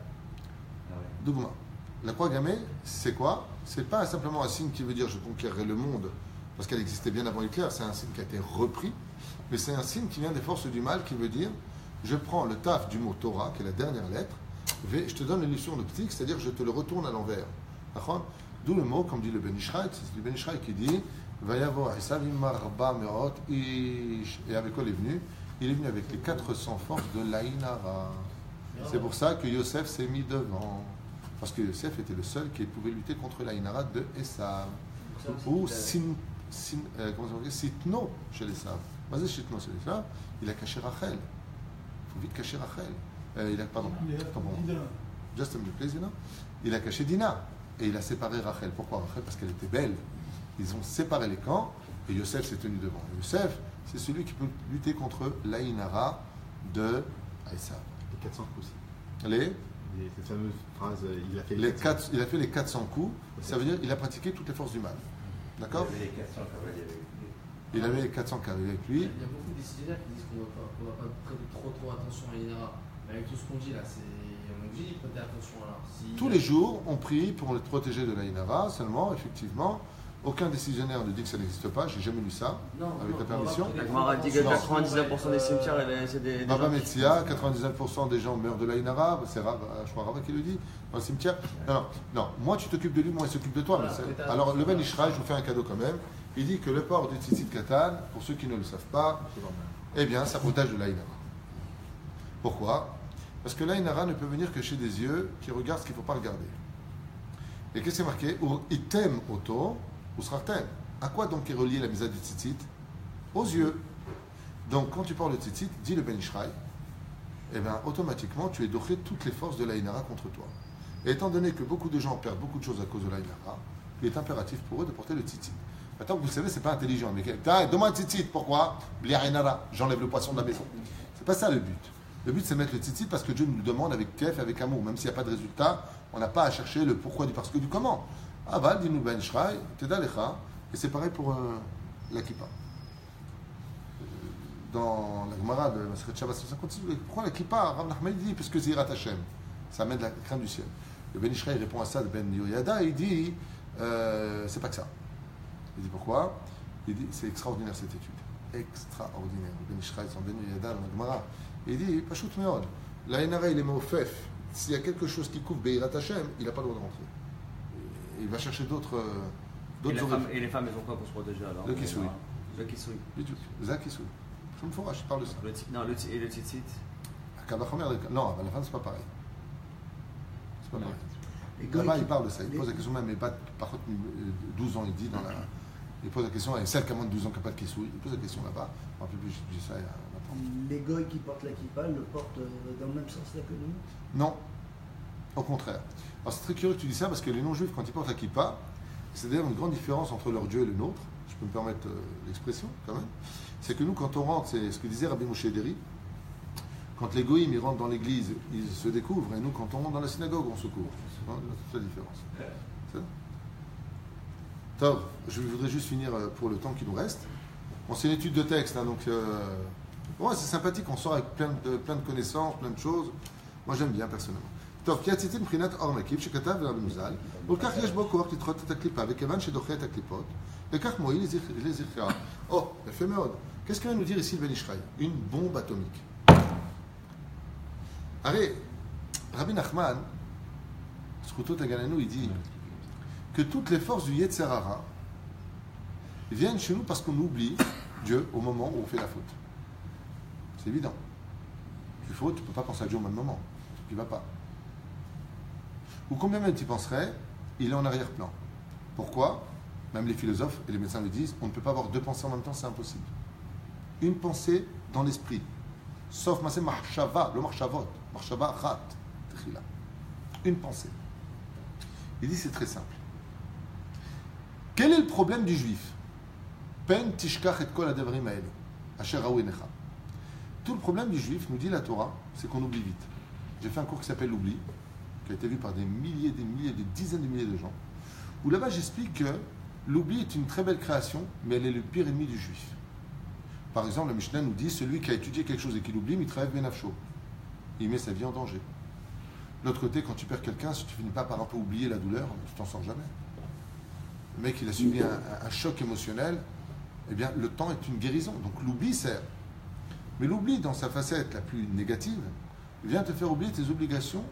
Dougma. La croix gammée, c'est quoi? C'est pas simplement un signe qui veut dire je conquérerai le monde, parce qu'elle existait bien avant Hitler, c'est un signe qui a été repris, mais c'est un signe qui vient des forces du mal qui veut dire je prends le taf du mot Torah, qui est la dernière lettre, je te donne l'illusion d'optique, c'est-à-dire je te le retourne à l'envers. D'où le mot, comme dit le Ben Ishraï, c'est le Ben Ishraï qui dit Vayavo Esav imar arba meot ish. Et avec quoi il est venu? Il est venu avec les 400 forces de l'Aïnara. C'est pour ça que Yosef s'est mis devant. Parce que Yosef était le seul qui pouvait lutter contre l'Aïnara de Esav. Ou Sitno chez l'Esav. Vas-y, Sitno chez l'Esav. Il a caché Rachel. Il faut vite cacher Rachel. Just a minute, please, il a caché Dina. Et il a séparé Rachel. Pourquoi Rachel? Parce qu'elle était belle. Ils ont séparé les camps et Yosef s'est tenu devant. Yosef, c'est celui qui peut lutter contre l'Aïnara de Esav. Les 400 coups. Cette fameuse phrase, il a fait les 400 coups, ça veut dire qu'il a pratiqué toutes les forces du mal. D'accord? Il avait les 400 cavaliers avec lui. Il avait les 400 cavaliers avec lui. Il y a beaucoup de décisionnaires qui disent qu'on ne va pas prêter trop attention à l'Inara. Mais avec tout ce qu'on dit là, on est obligé d'y prêter attention. Alors, tous les jours, on prie pour le protéger de l'Aïnara, seulement, effectivement, aucun décisionnaire ne dit que ça n'existe pas, j'ai jamais lu ça, avec la permission. La Gemara dit que 99% des cimetières, c'est des. Baba Metzia, 99% des gens meurent de l'Aïnara, c'est je crois Rava qui le dit, dans le cimetière. Non, moi tu t'occupes de lui, moi il s'occupe de toi. Voilà, alors le Ben Ishraï, je vous fais un cadeau quand même, il dit que le port du tzitzit katan, pour ceux qui ne le savent pas, eh bien ça protège de l'Aïnara. Pourquoi? Parce que l'Aïnara ne peut venir que chez des yeux qui regardent ce qu'il ne faut pas regarder. Et qu'est-ce qui est marqué? Item auto. Ou sera-t-elle? À quoi donc est reliée la misa du tzitzit? Aux yeux. Donc quand tu parles de tzitzit, dit le Ben Ishraï, eh bien automatiquement tu es doché toutes les forces de l'Aïnara contre toi. Et étant donné que beaucoup de gens perdent beaucoup de choses à cause de l'Aïnara, il est impératif pour eux de porter le tzitzit. Maintenant que vous le savez, c'est pas intelligent. Mais demande tzitzit, pourquoi? Bliarinara, j'enlève le poisson de la maison. C'est pas ça le but. Le but, c'est de mettre le tzitzit parce que Dieu nous le demande avec kef, avec amour. Même s'il n'y a pas de résultat, on n'a pas à chercher le pourquoi du parce que du comment. Ah bah, dis-nous ben shrai, teda lecha. Et c'est pareil pour la kippa. Dans la Gemara de Masechet Shabbat 50, pourquoi la kippa? Rav Nachman dit parce que c'est Yirat Hashem. Ça amène la crainte du ciel. Le Ben Ishraï répond à ça de Ben Yoyada, il dit c'est pas que ça. Il dit pourquoi? Il dit c'est extraordinaire cette étude. Extraordinaire. Le Ben Ishraï, son Ben Yoyada, dans la Gemara. Il dit Pachout Meod. La Enara, il est Meofef. S'il y a quelque chose qui couvre Beirat Hashem, il n'a pas le droit de rentrer. Il va chercher d'autres. Et les femmes, elles ont quoi pour se protéger alors? Le kisoui. Le kisoui. Zak kisoui. Je me fourrage, je parle de ça. Et le tzitzit? Non, à la fin, c'est pas pareil. C'est pas pareil. Là-bas, il parle de ça. Il pose la question même, mais pas par contre 12 ans, il dit dans la. Il pose la question, et celle qui a moins de 12 ans qui n'a pas de kisoui, il pose la question là-bas. Je me rappelle plus, j'ai dit ça il y a longtemps. Les goïs qui portent la kippa le portent dans le même sens là que nous? Non, au contraire. Alors c'est très curieux que tu dis ça parce que les non-juifs, quand ils portent la kippa, c'est d'ailleurs une grande différence entre leur Dieu et le nôtre. Je peux me permettre l'expression quand même. C'est que nous, quand on rentre, c'est ce que disait Rabbi Moshe Deri, quand les goïms ils rentrent dans l'église, ils se découvrent, et nous, quand on rentre dans la synagogue, on se couvre. C'est toute la différence. C'est ça. Top, je voudrais juste finir pour le temps qui nous reste. Bon, c'est une étude de texte, hein, donc ouais, c'est sympathique, on sort avec plein de connaissances, plein de choses. Moi, j'aime bien personnellement. טוב, כי הציצית מבחינת אור מקיף שכתב רבי מוזל, ולכך יש בו כוח לדחות את הקליפה, וכיוון שדוחה את הקליפות, וכך מועיל לזכרה. Oh, יפה מאוד. Qu'est-ce qu'il vient nous dire ici le Ben Ishraï? Une bombe atomique. Allez, Rabbi Nachman, Zchutot Hagananu, il dit que toutes les forces du Yetzer Hara viennent chez nous parce qu'on oublie Dieu au moment où on fait la faute. C'est évident. Tu fautes, tu ne peux pas penser à Dieu au même moment. Tu ne vas pas. Ou combien même tu penserais, il est en arrière-plan. Pourquoi? Même les philosophes et les médecins le disent, on ne peut pas avoir deux pensées en même temps, c'est impossible. Une pensée dans l'esprit. Sauf masé marshava, le marshavot. Marshava rat. Une pensée. Il dit c'est très simple. Quel est le problème du juif? Pen tishkach et kol adevrim haelu. Asher raou enecha. Tout le problème du juif, nous dit la Torah, c'est qu'on oublie vite. J'ai fait un cours qui s'appelle l'oubli, qui a été vu par des milliers, des dizaines de milliers de gens, où là-bas j'explique que l'oubli est une très belle création, mais elle est le pire ennemi du juif. Par exemple, le Mishnah nous dit, celui qui a étudié quelque chose et qui l'oublie, mitraev benafsho. Il met sa vie en danger. De l'autre côté, quand tu perds quelqu'un, si tu finis pas par un peu oublier la douleur, tu t'en sors jamais. Le mec, il a subi un choc émotionnel, eh bien, le temps est une guérison. Donc l'oubli sert. Mais l'oubli, dans sa facette la plus négative, vient te faire oublier tes obligations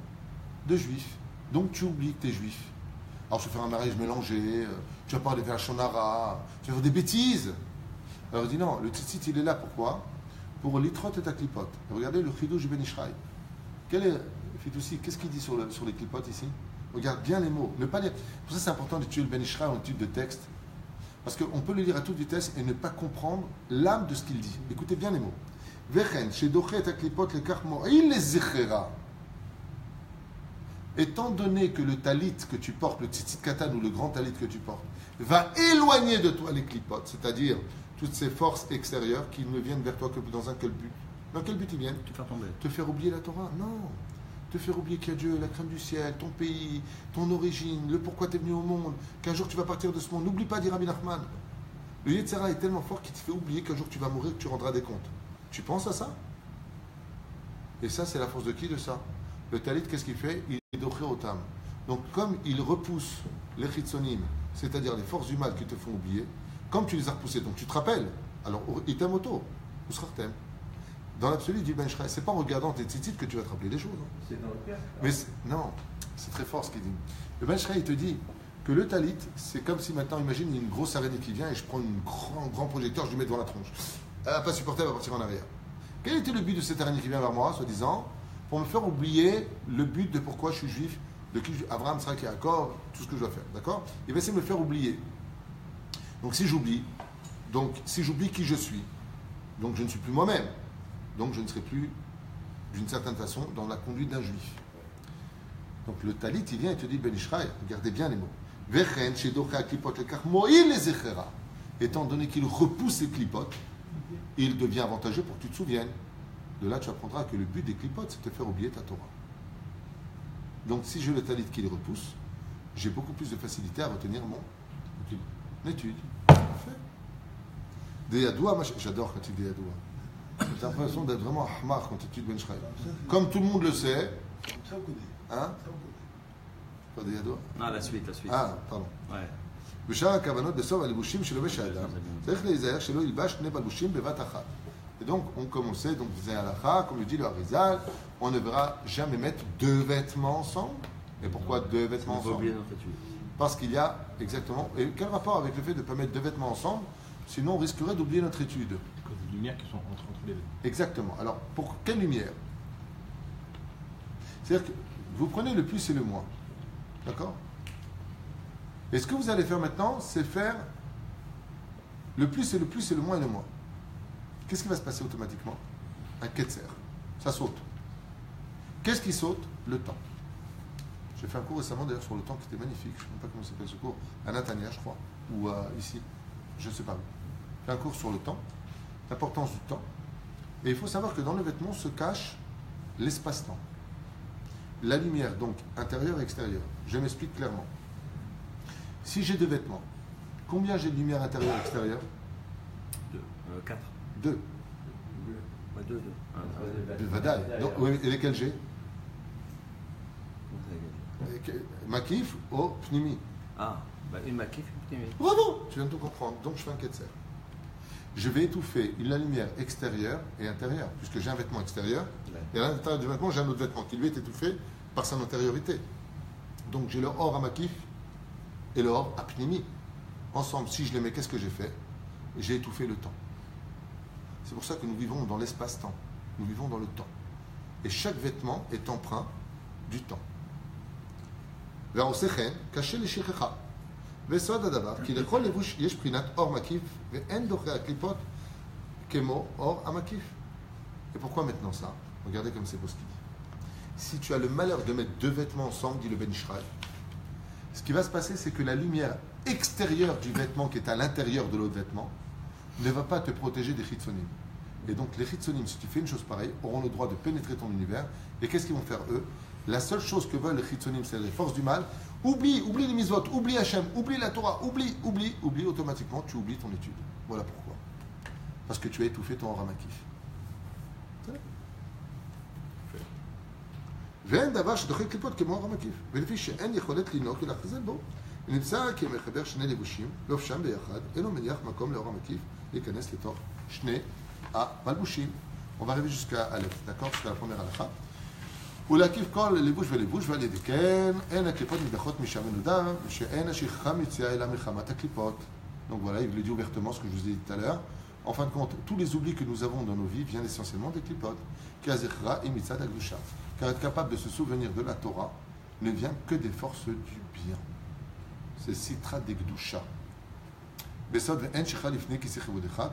de juif. Donc tu oublies que tu es juif. Alors tu vas faire un mariage mélangé, tu vas pas aller faire un shonara, tu vas faire des bêtises. Alors il dit non, le tzitzit il est là, pourquoi? Pour l'itrot et ta clipote. Regardez le chidouj ben Ishraï. Quel est, Fitoussi, qu'est-ce qu'il dit sur les clipotes ici? Regarde bien les mots. Ne pas lire. Pour ça c'est important d'étudier le ben Ishraï en étude de texte. Parce qu'on peut le lire à toute vitesse et ne pas comprendre l'âme de ce qu'il dit. Écoutez bien les mots. Étant donné que le talit que tu portes, le tzitzit katan ou le grand talit que tu portes, va éloigner de toi les clipotes, c'est-à-dire toutes ces forces extérieures qui ne viennent vers toi que dans un quel but. Dans quel but ils viennent? Te faire tomber. Te faire oublier la Torah? Non. Te faire oublier qu'il y a Dieu, la crainte du ciel, ton pays, ton origine, le pourquoi tu es venu au monde, qu'un jour tu vas partir de ce monde. N'oublie pas, dit Rabbi Nachman. Le Yetzer Hara est tellement fort qu'il te fait oublier qu'un jour tu vas mourir, que tu rendras des comptes. Tu penses à ça? Et ça, c'est la force de qui de ça? Le talit, qu'est-ce qu'il fait? Il est doché au tam. Donc, comme il repousse les chitsonim, c'est-à-dire les forces du mal qui te font oublier, comme tu les as repoussées, donc tu te rappelles, alors, item auto, ou srartem. Dans l'absolu du Ben Ishraï, c'est pas en regardant tes tzitzit que tu vas te rappeler des choses. Hein. C'est dans le cœur. Mais non, c'est très fort ce qu'il dit. Le Ben Ishraï, il te dit que le talit, c'est comme si maintenant, imagine, il y a une grosse araignée qui vient et je prends un grand projecteur, je lui mets devant la tronche. Elle n'a pas supporté, elle va partir en arrière. Quel était le but de cette araignée qui vient vers moi, soi-disant, pour me faire oublier le but de pourquoi je suis juif, de qui Abraham, Sarah, Yaakov, tout ce que je dois faire, d'accord? Il va essayer de me faire oublier. Donc si j'oublie qui je suis, donc je ne suis plus moi-même, donc je ne serai plus, d'une certaine façon, dans la conduite d'un juif. Donc le talit, il vient et te dit, Ben Ishraï, regardez bien les mots. étant donné qu'il repousse les clipotes, il devient avantageux pour que tu te souviennes. De là, tu apprendras que le but des clipotes, c'est de te faire oublier ta Torah. Donc, si j'ai le talit qui les repousse, j'ai beaucoup plus de facilité à retenir mon étude. Parfait. Des yadoua, j'adore quand tu dis yadoua. J'ai l'impression d'être vraiment ahmar quand tu étudies Ben Shraï. Comme tout le monde le sait. Hein? Quoi, des yadoua? Ah, la suite. Ah, pardon. Ouais. בשאר הכוונות בסוף הלבושים שלובש האדם צריך להיזהר שלא ילבש שני בלבושים בבת אחת. Et donc on commençait, donc faisait halakha, comme le dit le Harizal, on ne verra jamais mettre deux vêtements ensemble. Et pourquoi deux vêtements On va ensemble? oublier notre étude. Parce qu'il y a exactement. Et quel rapport avec le fait de ne pas mettre deux vêtements ensemble? Sinon on risquerait d'oublier notre étude. À cause des lumières qui sont entre les vêtements. Exactement. Alors pour quelle lumière? C'est-à-dire que vous prenez le plus et le moins. D'accord? Et ce que vous allez faire maintenant, c'est faire le plus et le plus et le moins et le moins. Qu'est-ce qui va se passer automatiquement? Un ketser. Ça saute. Qu'est-ce qui saute? Le temps. J'ai fait un cours récemment d'ailleurs sur le temps qui était magnifique. Je ne sais pas comment s'appelle ce cours. À Natania, je crois. Ou ici. Je ne sais pas. J'ai fait un cours sur le temps. L'importance du temps. Et il faut savoir que dans le vêtement se cache l'espace-temps. La lumière, donc, intérieure et extérieure. Je m'explique clairement. Si j'ai deux vêtements, combien j'ai de lumière intérieure et extérieure? 4. 2. Ouais, 2. Vadaï. Donc, oui, et lesquels j'ai? Makif ou Pnimi. Ah, bah une makif, une pnimi. Bravo! Tu viens de tout comprendre. Donc, je fais un ketser. Je vais étouffer la lumière extérieure et intérieure, puisque j'ai un vêtement extérieur, et à l'intérieur du vêtement, j'ai un autre vêtement qui lui est étouffé par son intériorité. Donc, j'ai le or à Makif et le or à Pnimi. Ensemble, si je les mets, qu'est-ce que j'ai fait? J'ai étouffé le temps. C'est pour ça que nous vivons dans l'espace-temps. Nous vivons dans le temps. Et chaque vêtement est empreint du temps. caché les shikhecha. וסוד הדבר, כי לכל לבוש יש בחינת אור מקיף, ואין דוחה הקליפות כמו אור המקיף. Et pourquoi maintenant ça? Regardez comme c'est beau ce qu'il dit. Si tu as le malheur de mettre deux vêtements ensemble, dit le Ben Ishraï, ce qui va se passer, c'est que la lumière extérieure du vêtement qui est à l'intérieur de l'autre vêtement ne va pas te protéger des chitsonim. Et donc les chitsonim, si tu fais une chose pareille, auront le droit de pénétrer ton univers. Et qu'est-ce qu'ils vont faire eux? La seule chose que veulent les chitsonim, c'est les forces du mal. Oublie les mitzvot, oublie Hachem, oublie la Torah, oublie, automatiquement, tu oublies ton étude. Voilà pourquoi. Parce que tu as étouffé ton Ramakif. ואין דבר שדוחק קליפות כמו אור המקיף, ולפי שאין יכולת לנהוג ולהחזר בו, ונמצא כי המחבר שני לבושים, לובשם ביחד, אינו מניח מקום לאור המקיף להיכנס לתוך שני המלבושים. On va arriver jusqu'à Aleph, d'accord? C'est la première halakha. ולהקיף כל לבוש ולבוש, ועל ידי כן, אין הקליפות נדחות משם ונודע, ושאין השכחה מציאה אלא מחמת הקליפות. Donc voilà, il le dit ouvertement ce que je vous ai dit tout à l'heure. En fin de compte, tous les oublis que nous avons dans nos vies viennent essentiellement des clipotes. Car être capable de se souvenir de la Torah ne vient que des forces du bien. C'est Sitra de Gdusha.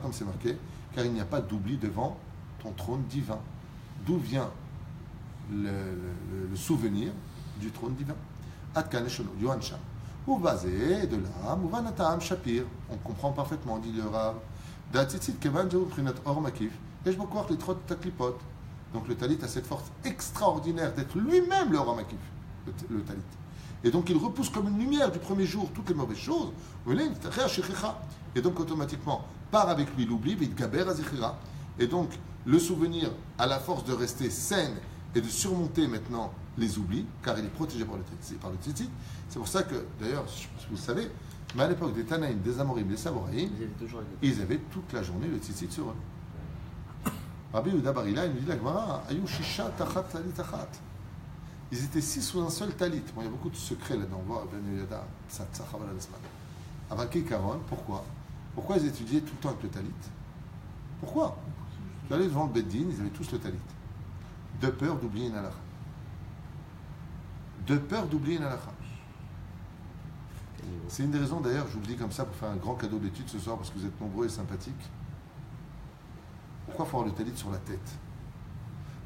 Comme c'est marqué, car il n'y a pas d'oubli devant ton trône divin. D'où vient le souvenir du trône divin? Atkan Eshono, Yohan Sham. Ou basé de là, Mouvan Ataam Shapir. On comprend parfaitement, dit le Rav. Datsitzit Kevan Jaou Prinat Or Makif. Et je me crois que les trot taklipot. Donc le talit a cette force extraordinaire d'être lui-même le Or Makif, le talit. Et donc il repousse comme une lumière du premier jour toutes les mauvaises choses. Et donc automatiquement part avec lui l'oubli, et donc le souvenir a la force de rester saine et de surmonter maintenant les oublis, car il est protégé par le tzitzit. C'est pour ça que, d'ailleurs, vous le savez, mais à l'époque des Tanaïm, des Amorim, des Samoraïm, ils avaient toute la journée le tzitzit sur eux. Rabbi Yehuda Bar Hila, il nous dit la Gemara, Ayu Shisha Tachat Talit Tachat. Ils étaient 6 sous un seul talit. Bon, il y a beaucoup de secrets là-dedans. On voit Ben Yehuda, Tzatzachaval Alasman. Avakei Karon, pourquoi? Pourquoi ils étudiaient tout le temps avec le talit? Pourquoi? Ils allaient devant le Beddin, ils avaient tous le talit. De peur d'oublier une halakha. De peur d'oublier une halakha. C'est une des raisons, d'ailleurs, je vous le dis comme ça pour faire un grand cadeau d'études ce soir, parce que vous êtes nombreux et sympathiques. Pourquoi il faut avoir le talit sur la tête?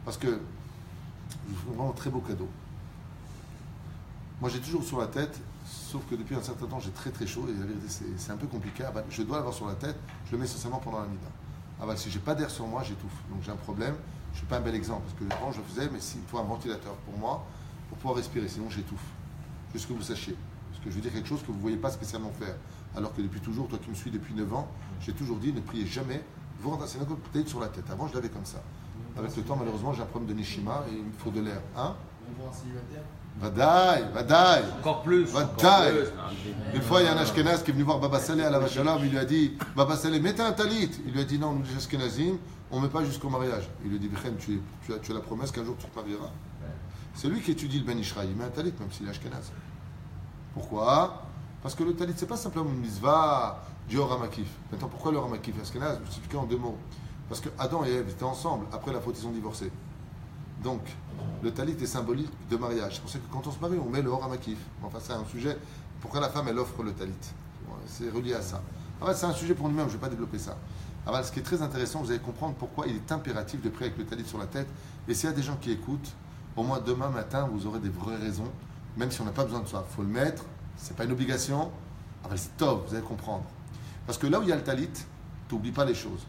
Parce que je vous fais vraiment un très beau cadeau. Moi, j'ai toujours sur la tête Sauf que depuis un certain temps, j'ai très très chaud et la vérité, c'est un peu compliqué. Ah bah, je dois l'avoir sur la tête, je le mets essentiellement pendant la mida. Ah bah, si j'ai pas d'air sur moi, j'étouffe. Donc j'ai un problème. Je ne suis pas un bel exemple parce que avant je le faisais, mais il faut un ventilateur pour moi pour pouvoir respirer, sinon j'étouffe. Juste que vous sachiez. Parce que je veux dire quelque chose que vous ne voyez pas spécialement faire. Alors que depuis toujours, toi qui me suis depuis 9 ans, j'ai toujours dit ne priez jamais, vous rentrez un talit sur la tête. Avant je l'avais comme ça. Avec le temps, malheureusement, j'ai un problème de neshima et il me faut de l'air. Hein? On voit un célibataire. Vadaï. Encore plus. Vadaï. Une fois, il y a un Ashkenaz qui est venu voir Baba Saleh à la Vachalam. Il lui a dit Baba Saleh, mettez un talit. Il lui a dit non, nous les Ashkenazim, on ne met pas jusqu'au mariage. Il lui a dit Bichem, tu as la promesse qu'un jour tu te marieras. C'est lui qui étudie le Ben Ishraï. Il met un talit, même s'il est Ashkenaz. Pourquoi? Parce que le talit, c'est pas simplement une mitzvah du Hor HaMakif. Maintenant, pourquoi le Hor HaMakif Ashkenaz? Je vais expliquer en 2 mots. Parce que Adam et Ève étaient ensemble. Après la faute, ils ont divorcé. Donc, le talit est symbolique de mariage. C'est pour ça que quand on se marie, on met le Hor HaMakif. Enfin, c'est un sujet. Pourquoi la femme, elle offre le talit? C'est relié à ça. En fait, c'est un sujet pour nous-mêmes. Je ne vais pas développer ça. Alors, ce qui est très intéressant, vous allez comprendre pourquoi il est impératif de prier avec le talit sur la tête. Et s'il y a des gens qui écoutent, au moins demain matin, vous aurez des vraies raisons, même si on n'a pas besoin de ça. Il faut le mettre. C'est pas une obligation. C'est top, vous allez comprendre. Parce que là où il y a le talit, tu n'oublies pas les choses.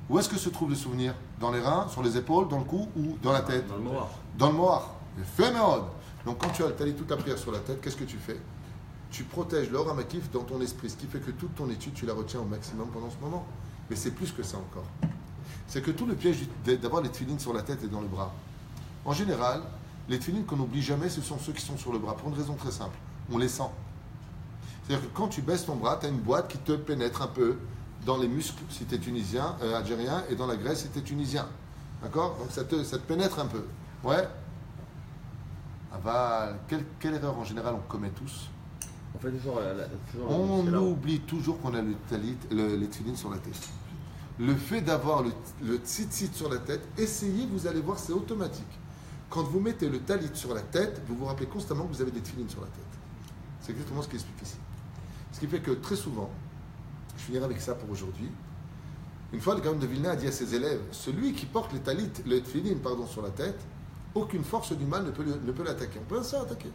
Où est-ce que se trouve le souvenir? Dans les reins, sur les épaules, dans le cou ou dans la tête? Dans le mohar. Dans le mohar. Fais méode. Donc quand tu as le talit, toute la prière sur la tête, qu'est-ce que tu fais? Tu protèges le Hor HaMakif dans ton esprit, ce qui fait que toute ton étude, tu la retiens au maximum pendant ce moment. Mais c'est plus que ça encore. C'est que tout le piège d'avoir les tefilines sur la tête et dans le bras. En général, les tefilines qu'on n'oublie jamais, ce sont ceux qui sont sur le bras, pour une raison très simple. On les sent. C'est-à-dire que quand tu baisses ton bras, tu as une boîte qui te pénètre un peu dans les muscles si tu es tunisien, algérien, et dans la graisse si tu es tunisien. D'accord? Donc ça te pénètre un peu. Ouais? Quelle erreur en général on commet tous? On fait toujours On oublie toujours qu'on a le talit, les tefilines sur la tête. Le fait d'avoir le tzitzit sur la tête, essayez, vous allez voir, c'est automatique. Quand vous mettez le talit sur la tête, vous vous rappelez constamment que vous avez des tefilines sur la tête. C'est exactement ce qu'il explique ici. Ce qui fait que très souvent, je finirai avec ça pour aujourd'hui. Une fois, le Gaon de Vilna a dit à ses élèves, celui qui porte les talit, le tefilin, sur la tête, aucune force du mal ne peut l'attaquer. On peut ça attaquer.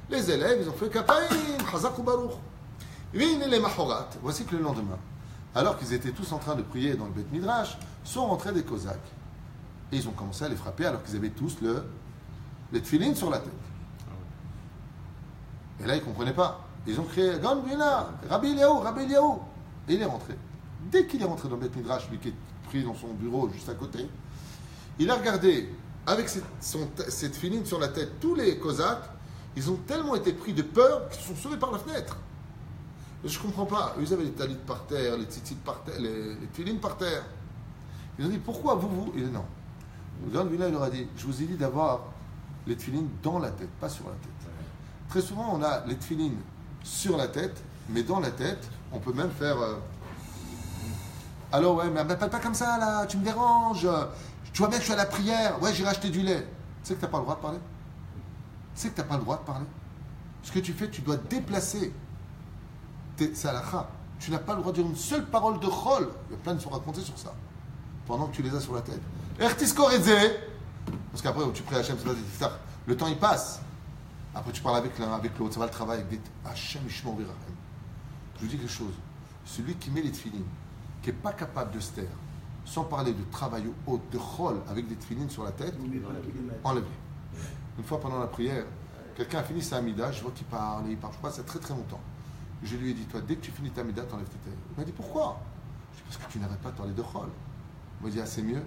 Les élèves, ils ont fait Kapaïn, Chazak ou Baruch. Les Mahorat. Voici que le lendemain, alors qu'ils étaient tous en train de prier dans le Beth Midrash, sont rentrés des Cosaques. Et ils ont commencé à les frapper alors qu'ils avaient tous les tefilin sur la tête. Et là, ils ne comprenaient pas. Ils ont crié Gaon Vilna, Rabbi Eliaou. Et il est rentré. Dès qu'il est rentré dans le Beth Midrash, lui qui est pris dans son bureau juste à côté, il a regardé avec cette filine sur la tête tous les Cosaques. Ils ont tellement été pris de peur qu'ils se sont sauvés par la fenêtre. Et je ne comprends pas. Eux, ils avaient les talit par terre, les tzitzit par terre, les filines par terre. Ils ont dit pourquoi vous Il dit non. Gaon Vilna, il leur a dit je vous ai dit d'avoir les tefilines dans la tête, pas sur la tête. Très souvent, on a les tefilines sur la tête, mais dans la tête, on peut même faire. Alors, ouais, mais m'appelle pas comme ça, là, tu me déranges. Tu vois bien que je suis à la prière. Ouais, j'ai racheté du lait. Tu sais que tu n'as pas le droit de parler? Tu sais que tu n'as pas le droit de parler? Ce que tu fais, tu dois déplacer. C'est halakha. Tu n'as pas le droit de dire une seule parole de chol. Il y a plein de sont racontés sur ça. Pendant que tu les as sur la tête. Parce qu'après, tu pries à Hachem, le temps il passe. Après, tu parles avec l'un, avec l'autre, ça va le travail. Hachem, Ishmael, Virachem. Je vous dis quelque chose. Celui qui met les tefilines, qui n'est pas capable de se taire, sans parler de travail haut, de chol, avec des tefilines sur la tête, enlève-les. Une fois pendant la prière, quelqu'un a fini sa amida, je vois qu'il parle, je crois, c'est très très longtemps. Je lui ai dit, toi, dès que tu finis ta amida, t'enlèves tes têtes. Il m'a dit, pourquoi? Je dis, parce que tu n'arrêtes pas de parler de chol. Il m'a dit, ah, c'est mieux.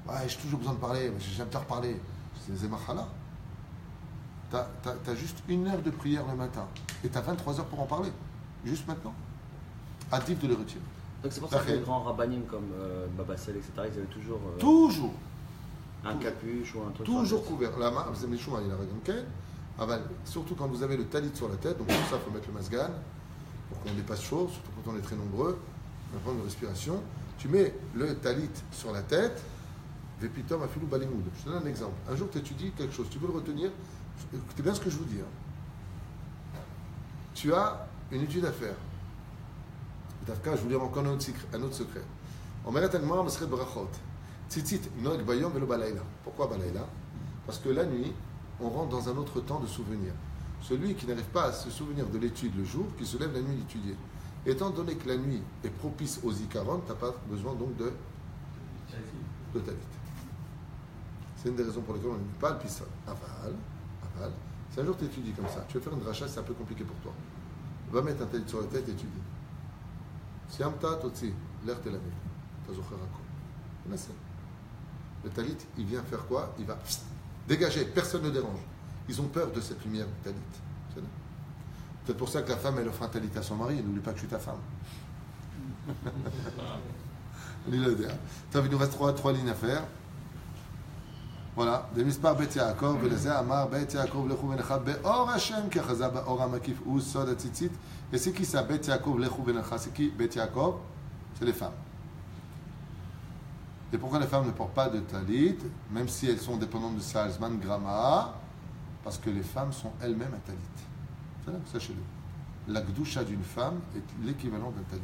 Ouais, j'ai toujours besoin de parler, j'aime te reparler. C'est Zemachala. T'as juste 1 heure de prière le matin et t'as 23 heures pour en parler. Juste maintenant. Hâtif de les retirer. Donc c'est pour ça que les grands rabbinim comme Baba Saleh, etc., ils avaient toujours. Toujours. Un capuche ou un truc. Toujours couvert. La main, vous avez les choux, il a raison. Surtout quand vous avez le talit sur la tête, donc pour ça, il faut mettre le masgan pour qu'on dépasse chaud, surtout quand on est très nombreux. On va prendre une respiration. Tu mets le talit sur la tête. Vepitom afilou balimoud. Je te donne un exemple. Un jour, tu étudies quelque chose, tu veux le retenir. Écoutez bien ce que je vous dis. Tu as une étude à faire. Tafka, je vous dire encore un autre secret. On mérite un mois, mais brachot. Tzitzit, nog bayom velo balayla. Pourquoi balayla? Parce que la nuit, on rentre dans un autre temps de souvenir. celui qui n'arrive pas à se souvenir de l'étude le jour, qui se lève la nuit d'étudier. Étant donné que la nuit est propice aux zikaron, tu n'as pas besoin donc de talit. C'est une des raisons pour lesquelles on ne dit pas le pissa. Aval. Si un jour tu étudies comme ça, tu vas faire une dracha, c'est un peu compliqué pour toi. Va mettre un talit sur la tête et étudie. Siamta totsi, l'air te la met. Le talit, il vient faire quoi? Il va dégager, personne ne dérange. Ils ont peur de cette lumière du talit. C'est peut-être pour ça que la femme, elle offre un talit à son mari. N'oublie pas que je suis ta femme. Il nous reste trois lignes à faire. Voilà. Des mispar bet Yaakov, veleze amar bet Yaakov lechu venecha be'or Hashem kechaza be'or hamakif ou sod atzitzit. Et c'est qui ça? Bet Yaakov lechu venecha. C'est qui? Bet Yaakov, c'est les femmes. Et pourquoi les femmes ne portent pas de talit, même si elles sont dépendantes de Salzman Grama? Parce que les femmes sont elles-mêmes un talit. C'est là, sachez-le. La gdusha d'une femme est l'équivalent d'un talit.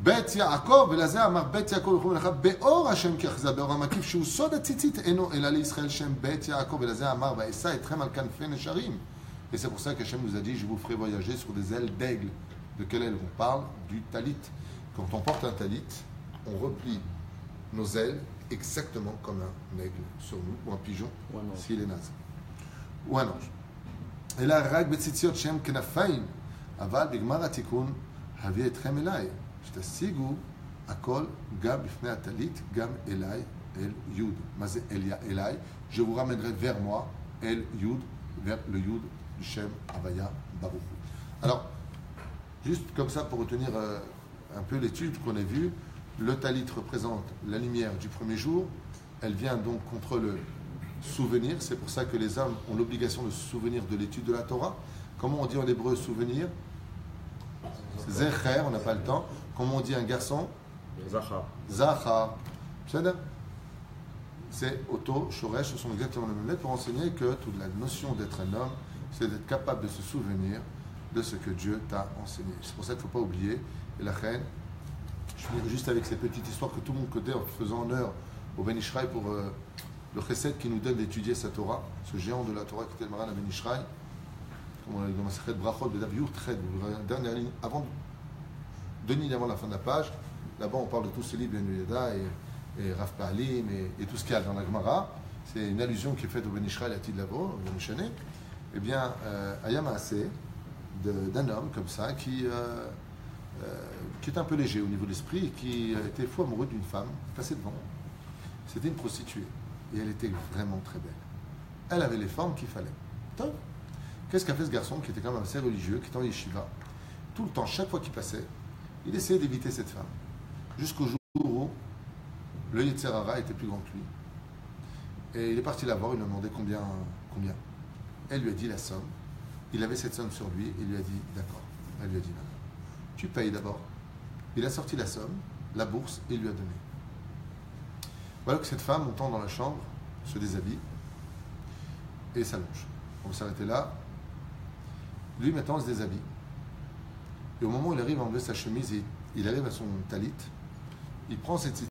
Bet Yaakov, ולזה אמר בית יעקב לכו מלאכה באור השם כאחזה באור המקיף שהוא סוד הציצית אינו אלא לישראל שם בית יעקב ולזה אמר ואשא אתכם על כנפי נשרים. Et c'est pour ça qu'Hachem nous a dit je vous ferai voyager sur des ailes d'aigle. De quelle aile on parle? Du talit. Quand on porte un talit, on replie nos ailes exactement comme un aigle sur nous, ou un pigeon, s'il est naze. Ou un ange. Et là, רק בציציות שהם כנפיים, אבל בגמר התיקון הביא אתכם אליי. שתשיגו הכל גם בפני הטלית, גם אליי, אל יוד. מה זה אליי? Je vous ramènerai vers moi, אל יוד, vers le yud du Shem Havaya Baruch. Alors, juste comme ça pour retenir un peu l'étude qu'on a vue, le talit représente la lumière du premier jour. Elle vient donc contre le souvenir. C'est pour ça que les hommes ont l'obligation de se souvenir de l'étude de la Torah. Comment on dit en hébreu souvenir? Zecher, on n'a pas le temps. Comment on dit un garçon? Zachar. Zachar. C'est Otto, Shoresh, ce sont exactement les mêmes lettres pour enseigner que toute la notion d'être un homme, c'est d'être capable de se souvenir de ce que Dieu t'a enseigné. C'est pour ça qu'il ne faut pas oublier. Et la reine, je finis juste avec cette petite histoire que tout le monde connaît en faisant honneur au Ben Ishraï pour le chesed qui nous donne d'étudier sa Torah, ce géant de la Torah qui était le Maran à Ben Ishraï. Comme on a dit dans Masechet Brachot, Bedav Yurtred, dernière ligne, deux lignes avant la fin de la page. Là-bas, on parle de tous ces livres, Ben Yeda et Rav Pa'alim et tout ce qu'il y a dans la Gemara. C'est une allusion qui est faite au Ben Ishraï, à Tid Lavo, au Ben Ishane. Eh bien, Ayam Aseh, d'un homme comme ça, qui est un peu léger au niveau de l'esprit et qui était fou amoureux d'une femme, passée devant. C'était une prostituée. Et elle était vraiment très belle. Elle avait les formes qu'il fallait. Top. Qu'est-ce qu'a fait ce garçon qui était quand même assez religieux, qui était en yeshiva? Tout le temps, chaque fois qu'il passait, il essayait d'éviter cette femme. Jusqu'au jour où le Yetzer Hara était plus grand que lui. Et il est parti la voir, il lui a demandé combien. Elle lui a dit la somme. Il avait cette somme sur lui et il lui a dit d'accord. Elle lui a dit non. Tu payes d'abord. Il a sorti la somme, la bourse et il lui a donné. Voilà que cette femme, montant dans la chambre, se déshabille et s'allonge. On va s'arrêter là. Lui, maintenant, se déshabille. Et au moment où il arrive à enlever sa chemise et il arrive à son talit, il prend cette